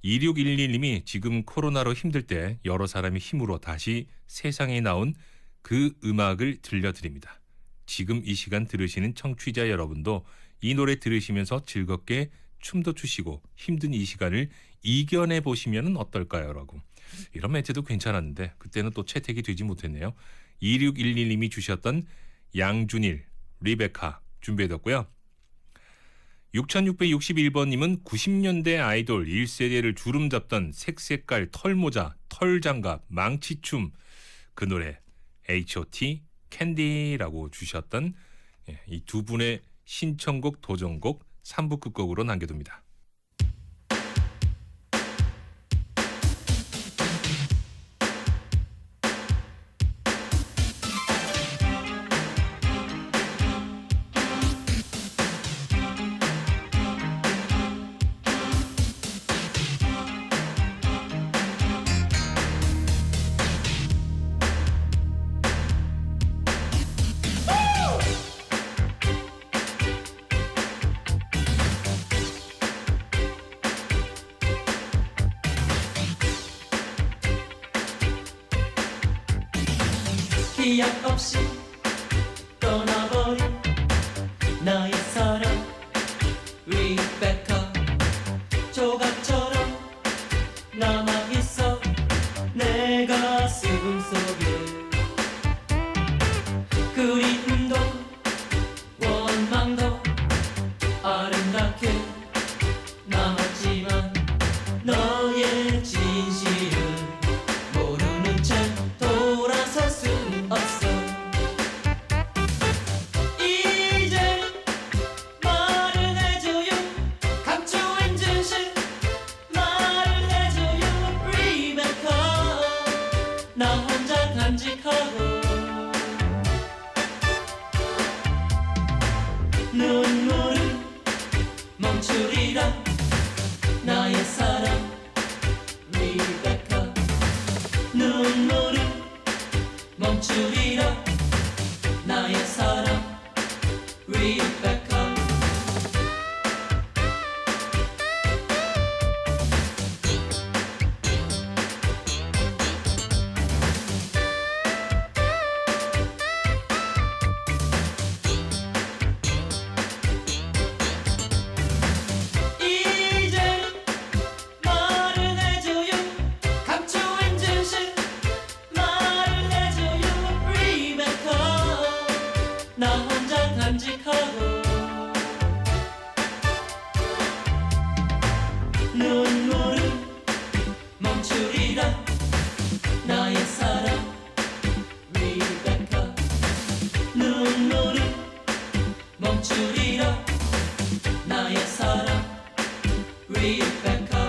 2611님이 지금 코로나로 힘들 때 여러 사람의 힘으로 다시 세상에 나온 그 음악을 들려드립니다. 지금 이 시간 들으시는 청취자 여러분도 이 노래 들으시면서 즐겁게 춤도 추시고 힘든 이 시간을 이겨내 보시면 어떨까요? 라고. 이런 멘트도 괜찮았는데 그때는 또 채택이 되지 못했네요. 2611님이 주셨던 양준일, 리베카 준비해뒀고요. 6661번님은 90년대 아이돌 1세대를 주름잡던 색색깔 털모자, 털장갑, 망치춤 그 노래 H.O.T. 캔디라고 주셨던 이 두 분의 신청곡, 도전곡 3부 끝곡으로 남겨둡니다. 기약 없이 떠나버린 나의 사랑 리베카 조각처럼 남아있어 내 가슴 속에 그리움도 원망도 아름답게 남았지만 너의 진실은 모르는 채 돌아설 수 없어. 이제 말을 해줘요. 감추인 진실 말을 해줘요. 리베카 나 혼자 간직하고 눈물을 멈추리라 나의 사랑 리베카 눈물을 멈추리라 나의 사랑 리베카 이제 말을 해줘요. 감추인 진실 말을 해줘요. 리베카 나 혼자 간직하고 눈물을 멈추리라 나의 사랑 리베카 눈물을 멈추리라 나의 사랑 리베카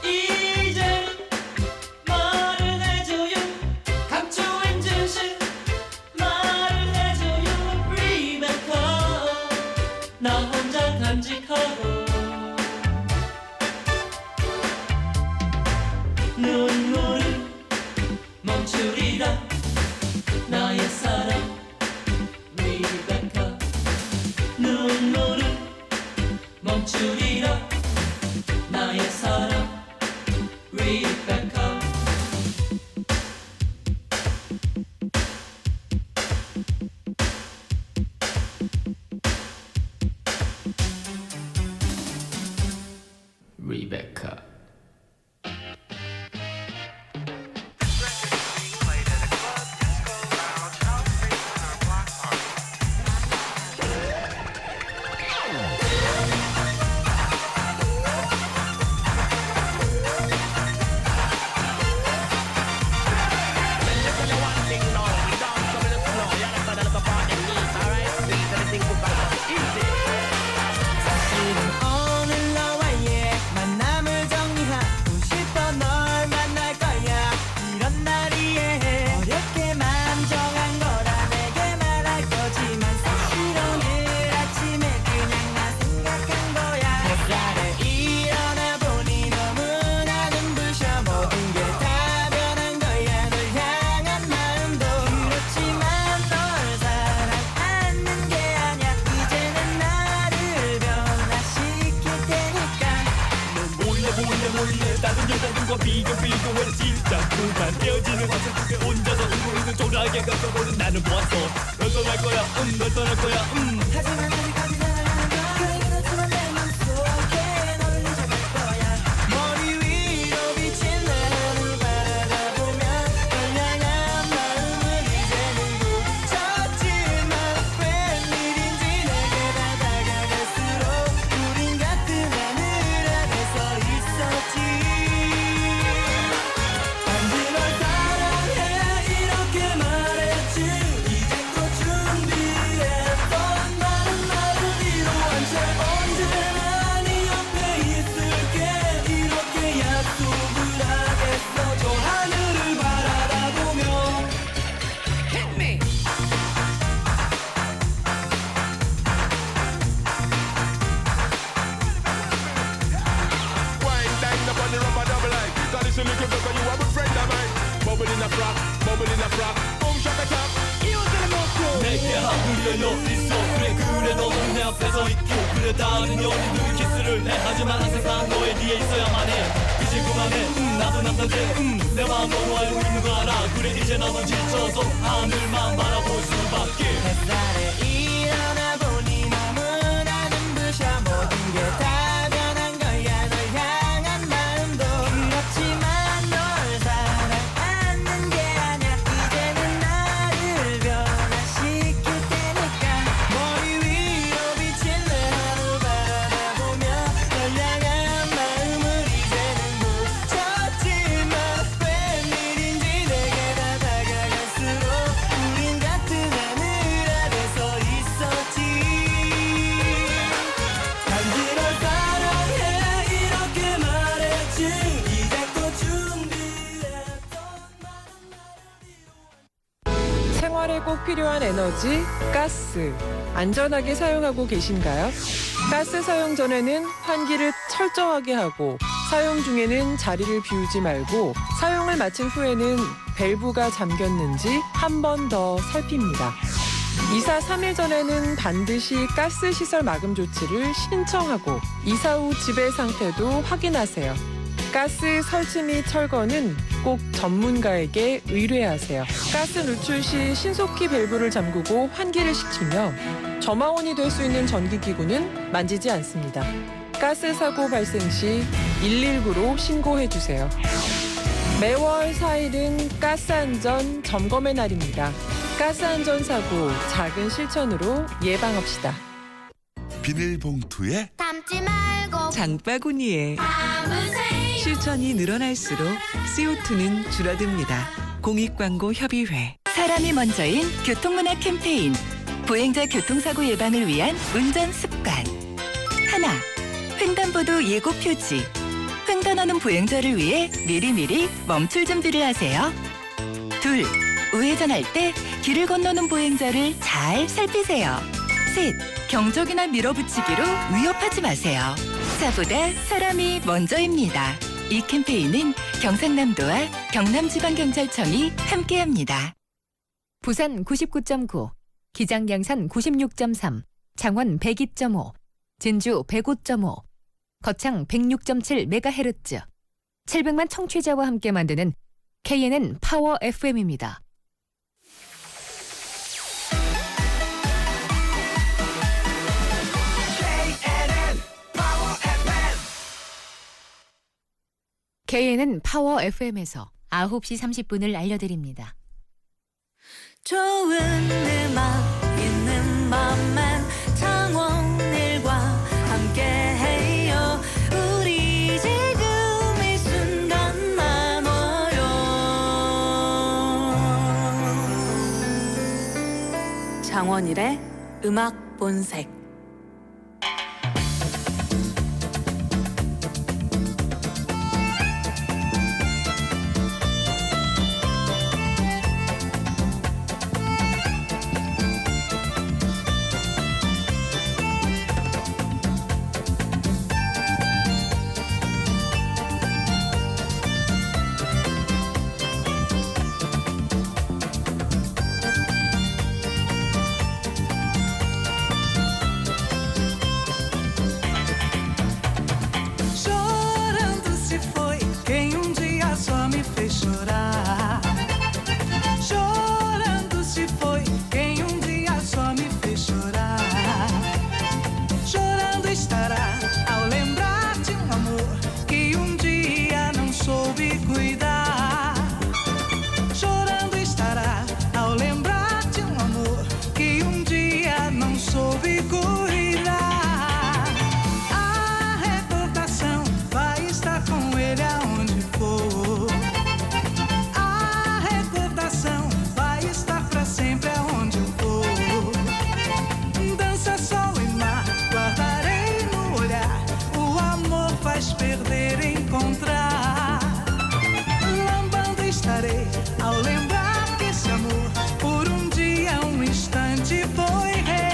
이제 말을 해줘요. 감추인 진실 말을 해줘요. 리베카 나 혼자 간직하고 눈물을 멈추리라 나의 사랑 리베카 멈추리라 나의 사랑 리베카 리베카 오늘 너와의 만남을 정리하고 싶어 널 만날 거야 이런 날이에 어렵게 마음 정한 거라 내게 말할 거지만 사실 오늘 아침에 그냥 나 생각한 거야 햇살에 일어나 보니 너무나 눈부셔 모든 게 다 변한 거야 널 향한 마음도 그렇지만 널 사랑하는 게 아니야 이제는 나를 변화시킬 테니까 몰래 다른 여자들과 비교해서 진짜 그만 헤어지는 것을 그게 혼자서 울고 있는 초라하게 겪어보는 나를 보았어 널 떠날 거야 널 떠날 거야 하지만 아직까지 사랑하는 거야 그렇지만 내 맘속에 너를 잊어갈 거야 머리 위로 비친 내 하늘 바라보면 널 향한 마음은 이제는 굳혔지만 웬일인지 내게 다 다가갈수록 우린 같은 하늘 아래서 있었지 단지 널 사랑해 이렇게 말했지 이제 또 준비했던 많은 말을 이루한 채 언제나 네 옆에 있을게 이렇게 약속을 하겠어 저 하늘을 바라보며 Hit me Wine down up on the rubber double line. Got this little girl, you are a friend of mine. Bubble in a frock, boom shaka tap. You to the most cool. 내게 하늘에 너 있어 그래 너는 내 앞에 서 있고 그래 다른 연인들은 키스를 해 하지만 항상 너의 뒤에 있어야만 해 이제 그만해 나도 남자인데 내 마음 너무 알고 있는 거 알아 그래 이제 나도 지쳐서 하늘만 바라볼 수밖에 햇살에 일어나 보니 너무나 눈부셔 모든 게 다 변한 거야 널 향한 마음도 그렇지만 널 사랑하는 게 아니야 이제는 나를 변화시킬 테니까 머리 위로 비친 내 하늘 바라보며 널 향한 마음을 이제는 묻혔지만 웬일인지 내게 다 다가갈수록 우린 같은 하늘 아래서 있었지 단지 널 사랑해 이렇게 말했지 이제 또 준비했던 생활에 꼭 필요한 에너지, 가스. 안전하게 사용하고 계신가요? 가스 사용 전에는 환기를 철저하게 하고 사용 중에는 자리를 비우지 말고 사용을 마친 후에는 밸브가 잠겼는지 한 번 더 살핍니다. 이사 3일 전에는 반드시 가스 시설 마금 조치를 신청하고 이사 후 집의 상태도 확인하세요. 가스 설치 및 철거는 꼭 전문가에게 의뢰하세요. 가스 누출 시 신속히 밸브를 잠그고 환기를 시키며 점화원이 될 수 있는 전기기구는 만지지 않습니다. 가스 사고 발생 시 119로 신고해 주세요. 매월 4일은 가스 안전 점검의 날입니다. 가스 안전 사고 작은 실천으로 예방합시다. 비닐봉투에 담지 말고 장바구니에 실천이 늘어날수록 CO2는 줄어듭니다. 공익광고협의회. 사람이 먼저인 교통문화 캠페인 보행자 교통사고 예방을 위한 운전 습관. 하나, 횡단보도 예고 표지. 횡단하는 보행자를 위해 미리미리 멈출 준비를 하세요. 둘, 우회전할 때 길을 건너는 보행자를 잘 살피세요. 셋, 경적이나 밀어붙이기로 위협하지 마세요. 차보다 사람이 먼저입니다. 이 캠페인은 경상남도와 경남지방경찰청이 함께합니다. 부산 99.9, 기장양산 96.3, 창원 102.5, 진주 105.5, 거창 106.7MHz, 700만 청취자와 함께 만드는 KNN 파워 FM입니다. KNN 파워 FM에서 9시 30분을 알려드립니다. 좋은 음악 있는 맘만 창원일과 함께해요. 우리 지금 이 순간 나눠요. 장원일의 음악 본색. Chorando se foi quem um dia só me fez chorar. Chorando se foi quem um dia só me fez chorar. Chorando estará ao lembrar de um amor que um dia não soube cuidar. Chorando estará ao lembrar de um amor que um dia não soube cuidar. A recordação vai estar com ele aonde for. A recordação vai estar pra sempre aonde eu for. Dança, sol e mar, guardarei no olhar. O amor faz perder, encontrar. Lambando estarei ao lembrar que esse amor por um dia, um instante foi rei.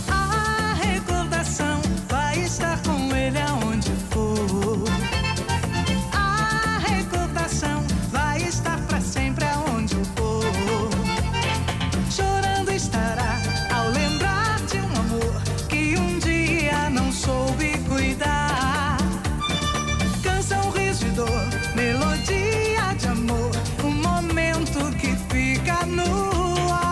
A recordação vai estar com ele aonde for. A recordação vai estar pra sempre aonde eu for. Chorando estará ao lembrar de um amor que um dia não soube cuidar. Canção, riso e dor, melodia de amor, um momento que fica no ar.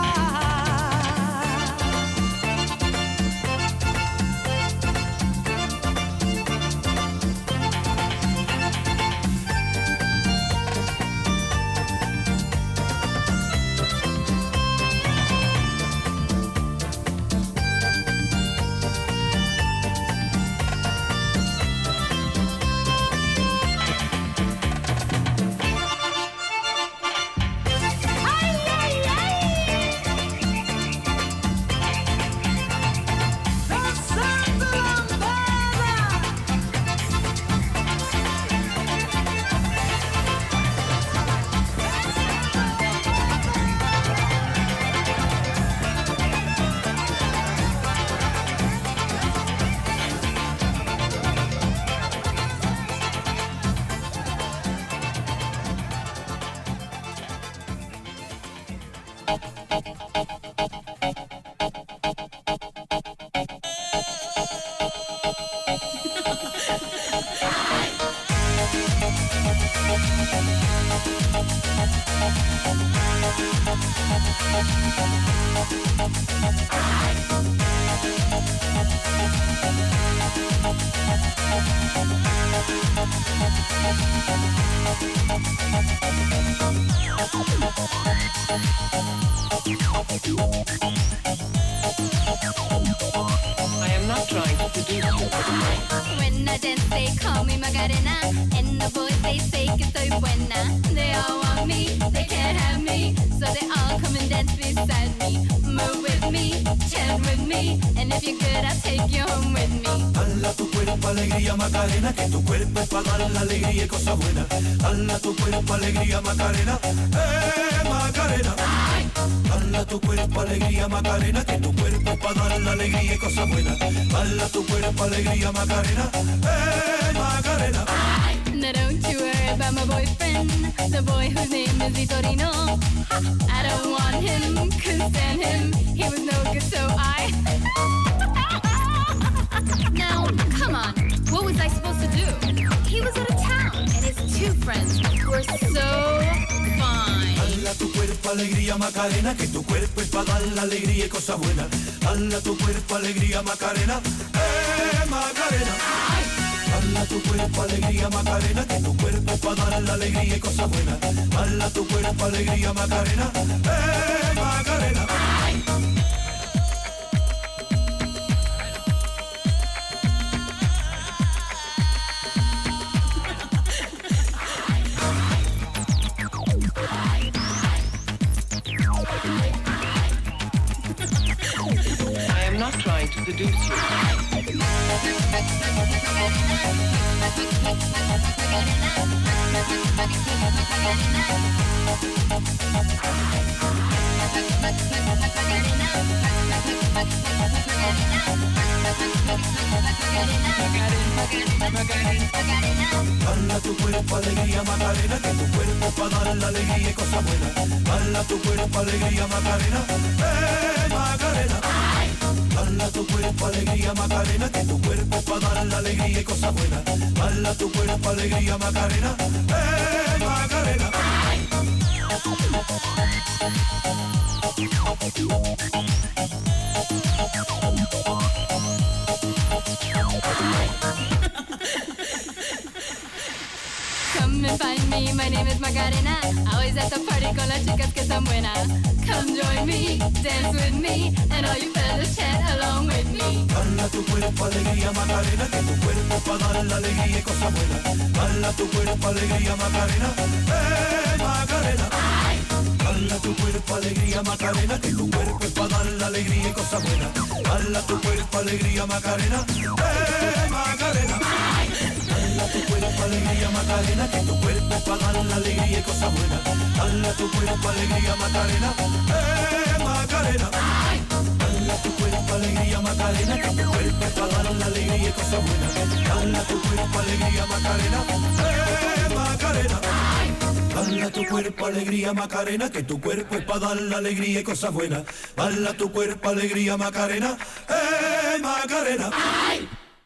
I am not trying to seduce you. When I dance, they call me Macarena, and the boys they say que soy buena. They all want me, they can't have me, so they all come and dance beside me. Move with me, chant with me, me. And if you're good, I'll take you home with me. Dala tu cuerpo alegría Macarena, que tu cuerpo es para dar la alegría y cosas buenas. Dala tu cuerpo alegría Macarena, Macarena. Dala tu cuerpo alegría Macarena, que tu cuerpo es para dar la alegría y cosas buenas. Dala tu cuerpo alegría Macarena, Macarena. Now don't you worry about my boyfriend, the boy whose name is Vitorino. I don't want him, couldn't stand him, he was no good, so I... Now, come on, what was I supposed to do? He was out of town, and his two friends were so fine. Dala tu cuerpo alegría Macarena, que tu cuerpo es para dar la alegría y cosas buenas. Dala tu cuerpo alegría Macarena, Macarena. Dala tu cuerpo alegría Macarena, que tu cuerpo es para dar la alegría y cosas buenas. Dala tu cuerpo alegría Macarena, Macarena. I am not trying to seduce you. Dala tu cuerpo alegría Macarena, que tu cuerpo es para dar la alegría y cosas buenas. Dala tu cuerpo alegría Macarena, Macarena. Dala tu cuerpo alegría Macarena, que tu cuerpo es para dar la alegría y cosas buenas. Dala tu cuerpo alegría Macarena, Macarena. Come and find me, my name is Macarena. Always at the party con las chicas que están buenas. Come join me, dance with me, and all you fellas chat along with me. Dala tu cuerpo alegría Macarena, que tu cuerpo es para dar la alegría y cosas buenas. Dala tu cuerpo alegría Macarena, Macarena. Dala tu cuerpo alegría Macarena, que tu cuerpo es para dar la alegría y cosas buenas. Dala tu cuerpo alegría Macarena, Macarena. Dala tu cuerpo alegría Macarena, que tu cuerpo es para dar la alegría y cosas buenas. Dala tu cuerpo alegría Macarena, Macarena. Dala tu cuerpo alegría Macarena, que tu cuerpo es para dar la alegría y cosas buenas. Dala tu cuerpo alegría Macarena, Macarena. Dala tu cuerpo alegría Macarena, que tu cuerpo es para dar la alegría y cosas buenas. Dala tu cuerpo alegría Macarena, Macarena.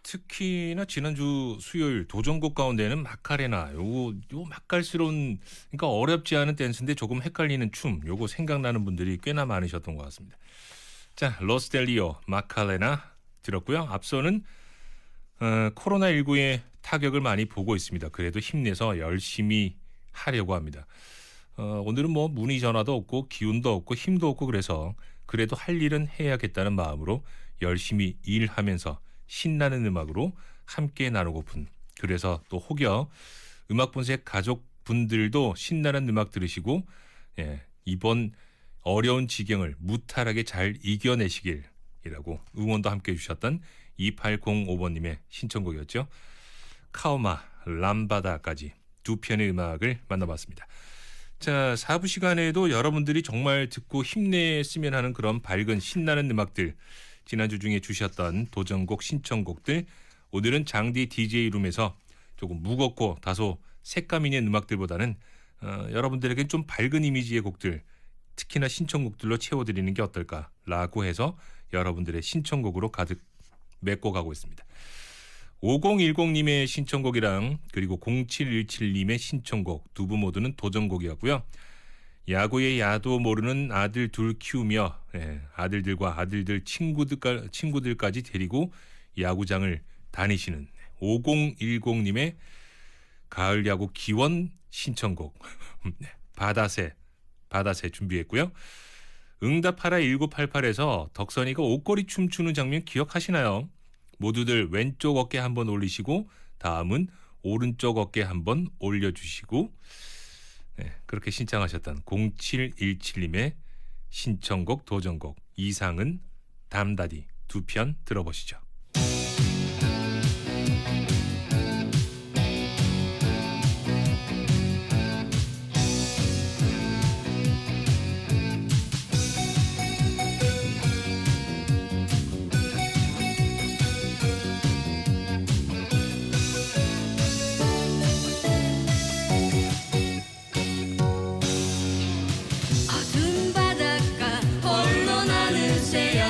특히나 지난주 수요일 도전곡 가운데는 마카레나 요 맛깔스러운, 그러니까 어렵지 않은 댄스인데 조금 헷갈리는 춤, 요거 생각나는 분들이 꽤나 많으셨던 것 같습니다. 자, 로스텔리오 마카레나 들었고요. 앞서는 코로나19의 타격을 많이 보고 있습니다. 그래도 힘내서 열심히 하려고 합니다. 오늘은 뭐 문의 전화도 없고 기운도 없고 힘도 없고 그래서 그래도 할 일은 해야겠다는 마음으로 열심히 일하면서 신나는 음악으로 함께 나누고픈, 그래서 또 혹여 음악본색 가족분들도 신나는 음악 들으시고 이번 어려운 지경을 무탈하게 잘 이겨내시길이라고 응원도 함께 해주셨던 2805번님의 신청곡이었죠. 카오마, 람바다까지 두 편의 음악을 만나봤습니다. 자, 4부 시간에도 여러분들이 정말 듣고 힘냈으면 하는 그런 밝은 신나는 음악들, 지난주 중에 주셨던 도전곡 신청곡들, 오늘은 장디 DJ룸에서 조금 무겁고 다소 색감 있는 음악들보다는 여러분들에게 좀 밝은 이미지의 곡들, 특히나 신청곡들로 채워드리는 게 어떨까라고 해서 여러분들의 신청곡으로 가득 메꿔 가고 있습니다. 5010님의 신청곡이랑 그리고 0717님의 신청곡 두 분 모두는 도전곡이었고요. 야구의 야도 모르는 아들 둘 키우며 아들들과 아들들 친구들까지 데리고 야구장을 다니시는 5010님의 가을 야구 기원 신청곡 바다새 준비했고요. 응답하라 1988에서 덕선이가 옷걸이 춤추는 장면 기억하시나요? 모두들 왼쪽 어깨 한번 올리시고 다음은 오른쪽 어깨 한번 올려주시고, 그렇게 신청하셨던 0717님의 신청곡 도전곡 이상은 담다디 두 편 들어보시죠. 어두운 바닷가 홀로 나는 새야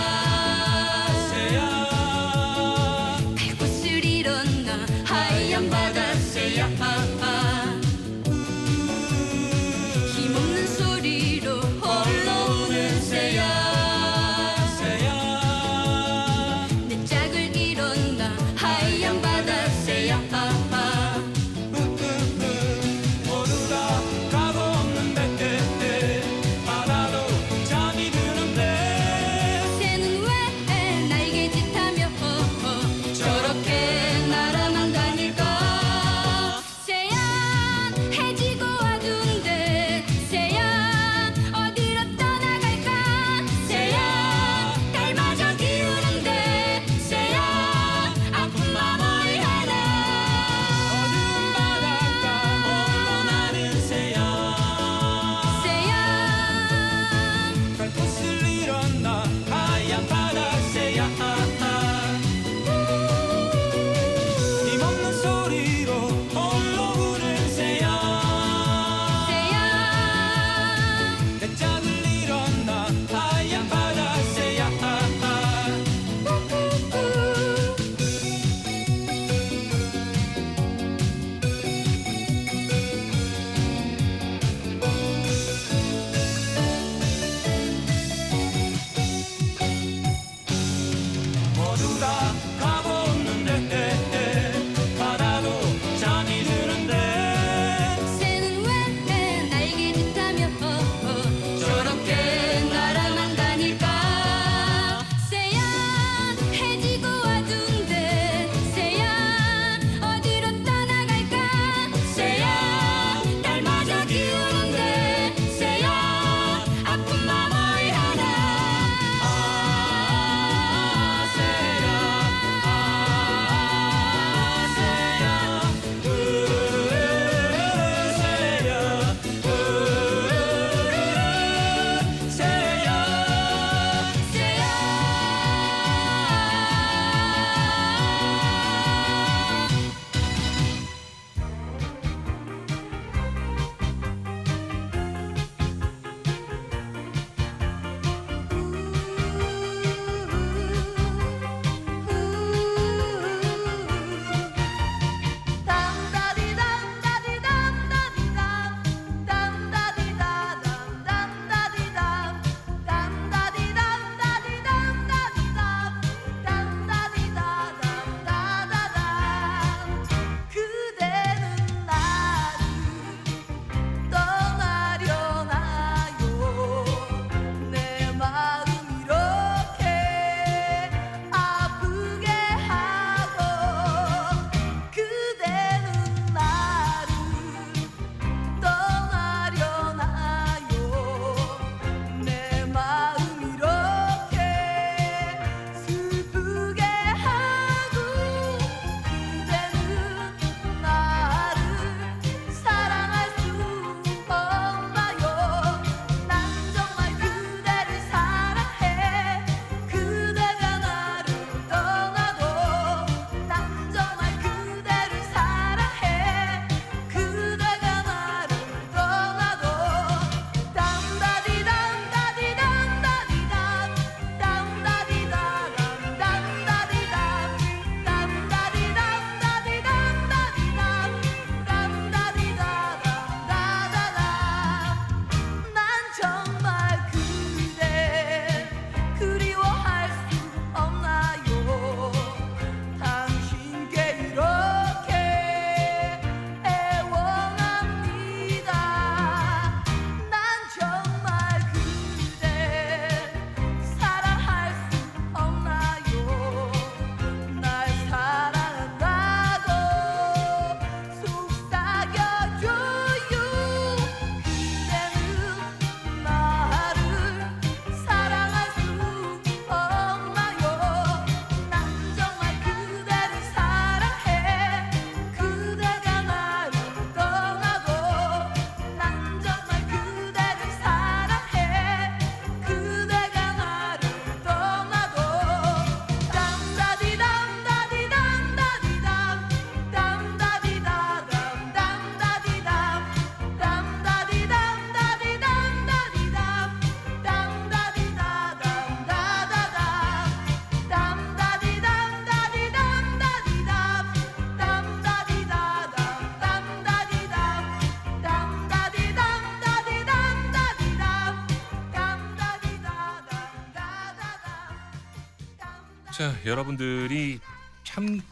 자, 여러분들이 참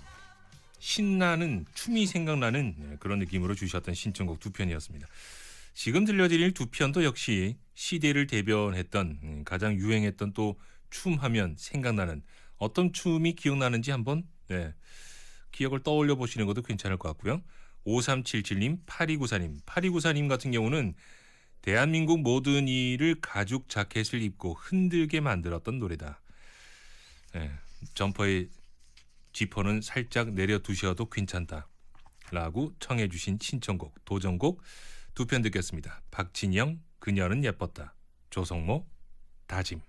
신나는 춤이 생각나는 그런 느낌으로 주셨던 신청곡 두 편이었습니다. 지금 들려드릴 두 편도 역시 시대를 대변했던 가장 유행했던 또 춤하면 생각나는 어떤 춤이 기억나는지 한번 기억을 떠올려 보시는 것도 괜찮을 것 같고요. 5377님, 8294님. 8294님 같은 경우는 대한민국 모든 이를 가죽 자켓을 입고 흔들게 만들었던 노래다. 점퍼의 지퍼는 살짝 내려두셔도 괜찮다 라고 청해 주신 신청곡, 도전곡 두 편 듣겠습니다. 박진영, 그녀는 예뻤다. 조성모, 다짐.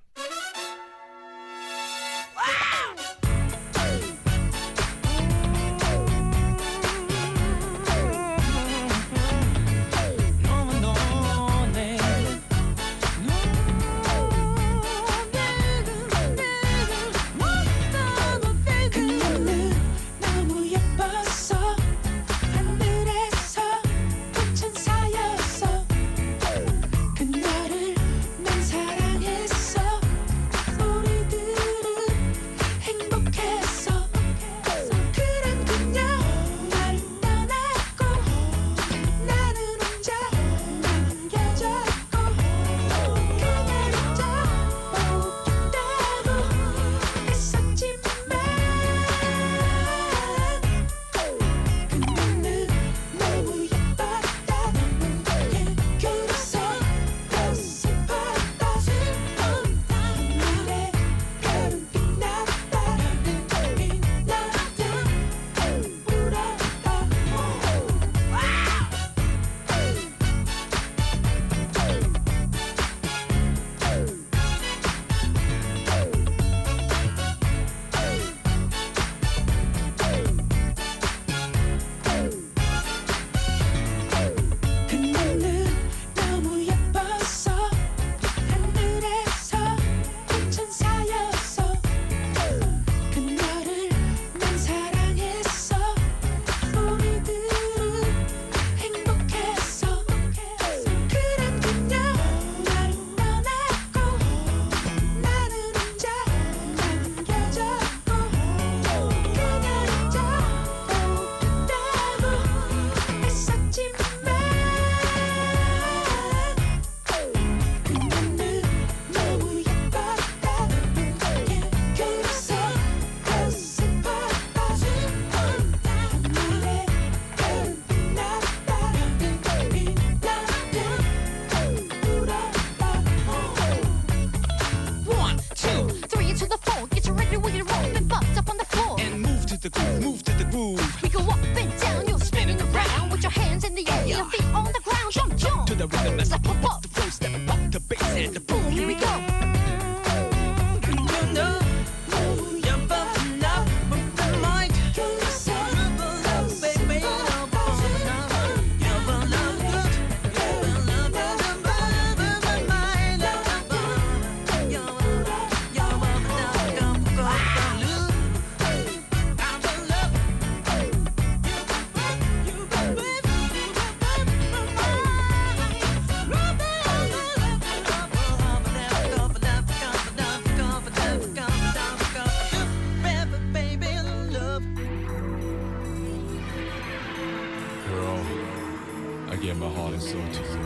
I gave my heart and soul to you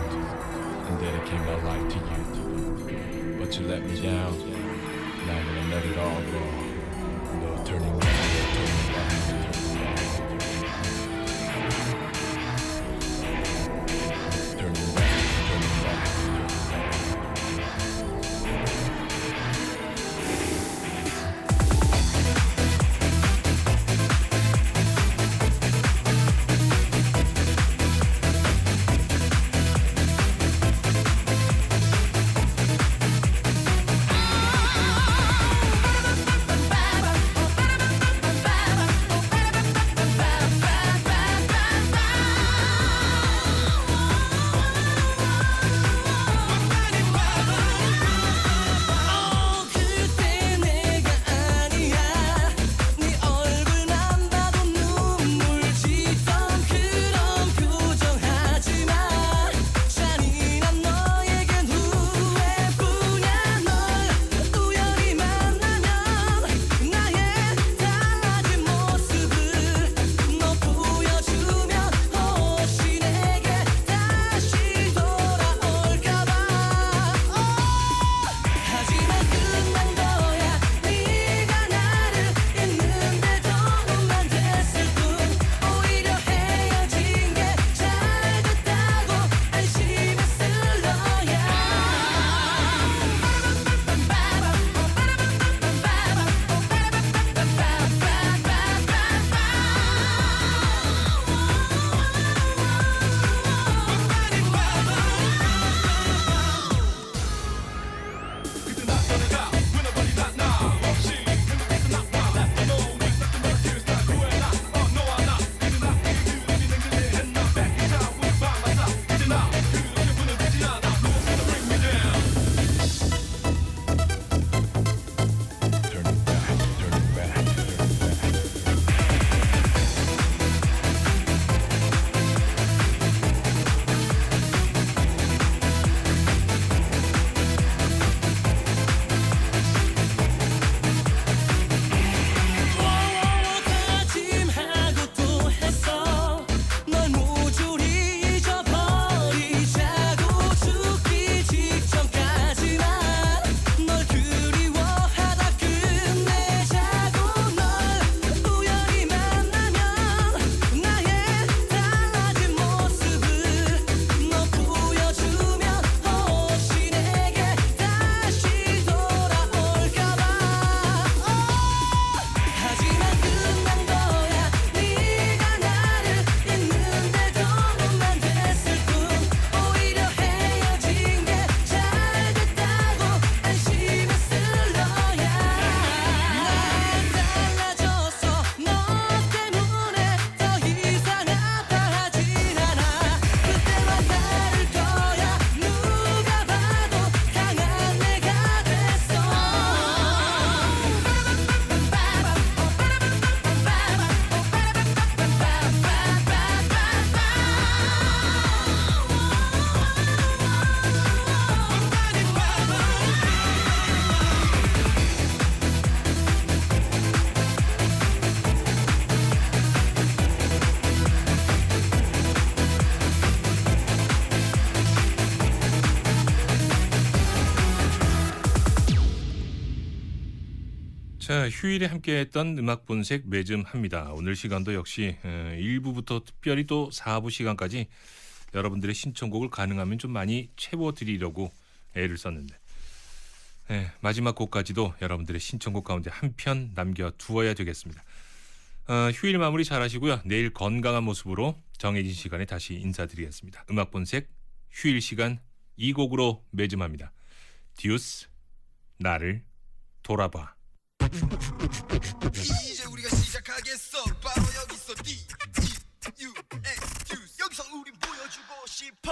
and dedicate my life to you. But you let me down. Now I'm gonna let it all go. No turning back, no turning back, no turning back. Turning back, turning back. 자, 휴일에 함께했던 음악 본색 매점합니다. 오늘 시간도 역시 1부부터 특별히 또 4부 시간까지 여러분들의 신청곡을 가능하면 좀 많이 채워드리려고 애를 썼는데 마지막 곡까지도 여러분들의 신청곡 가운데 한 편 남겨두어야 되겠습니다. 휴일 마무리 잘 하시고요. 내일 건강한 모습으로 정해진 시간에 다시 인사드리겠습니다. 음악 본색 휴일 시간 이 곡으로 매점합니다. 듀스 나를 돌아봐. 이제 우리가 시작하겠어. 바로 여기서 D-U-S 여기서 우린 보여주고 싶어.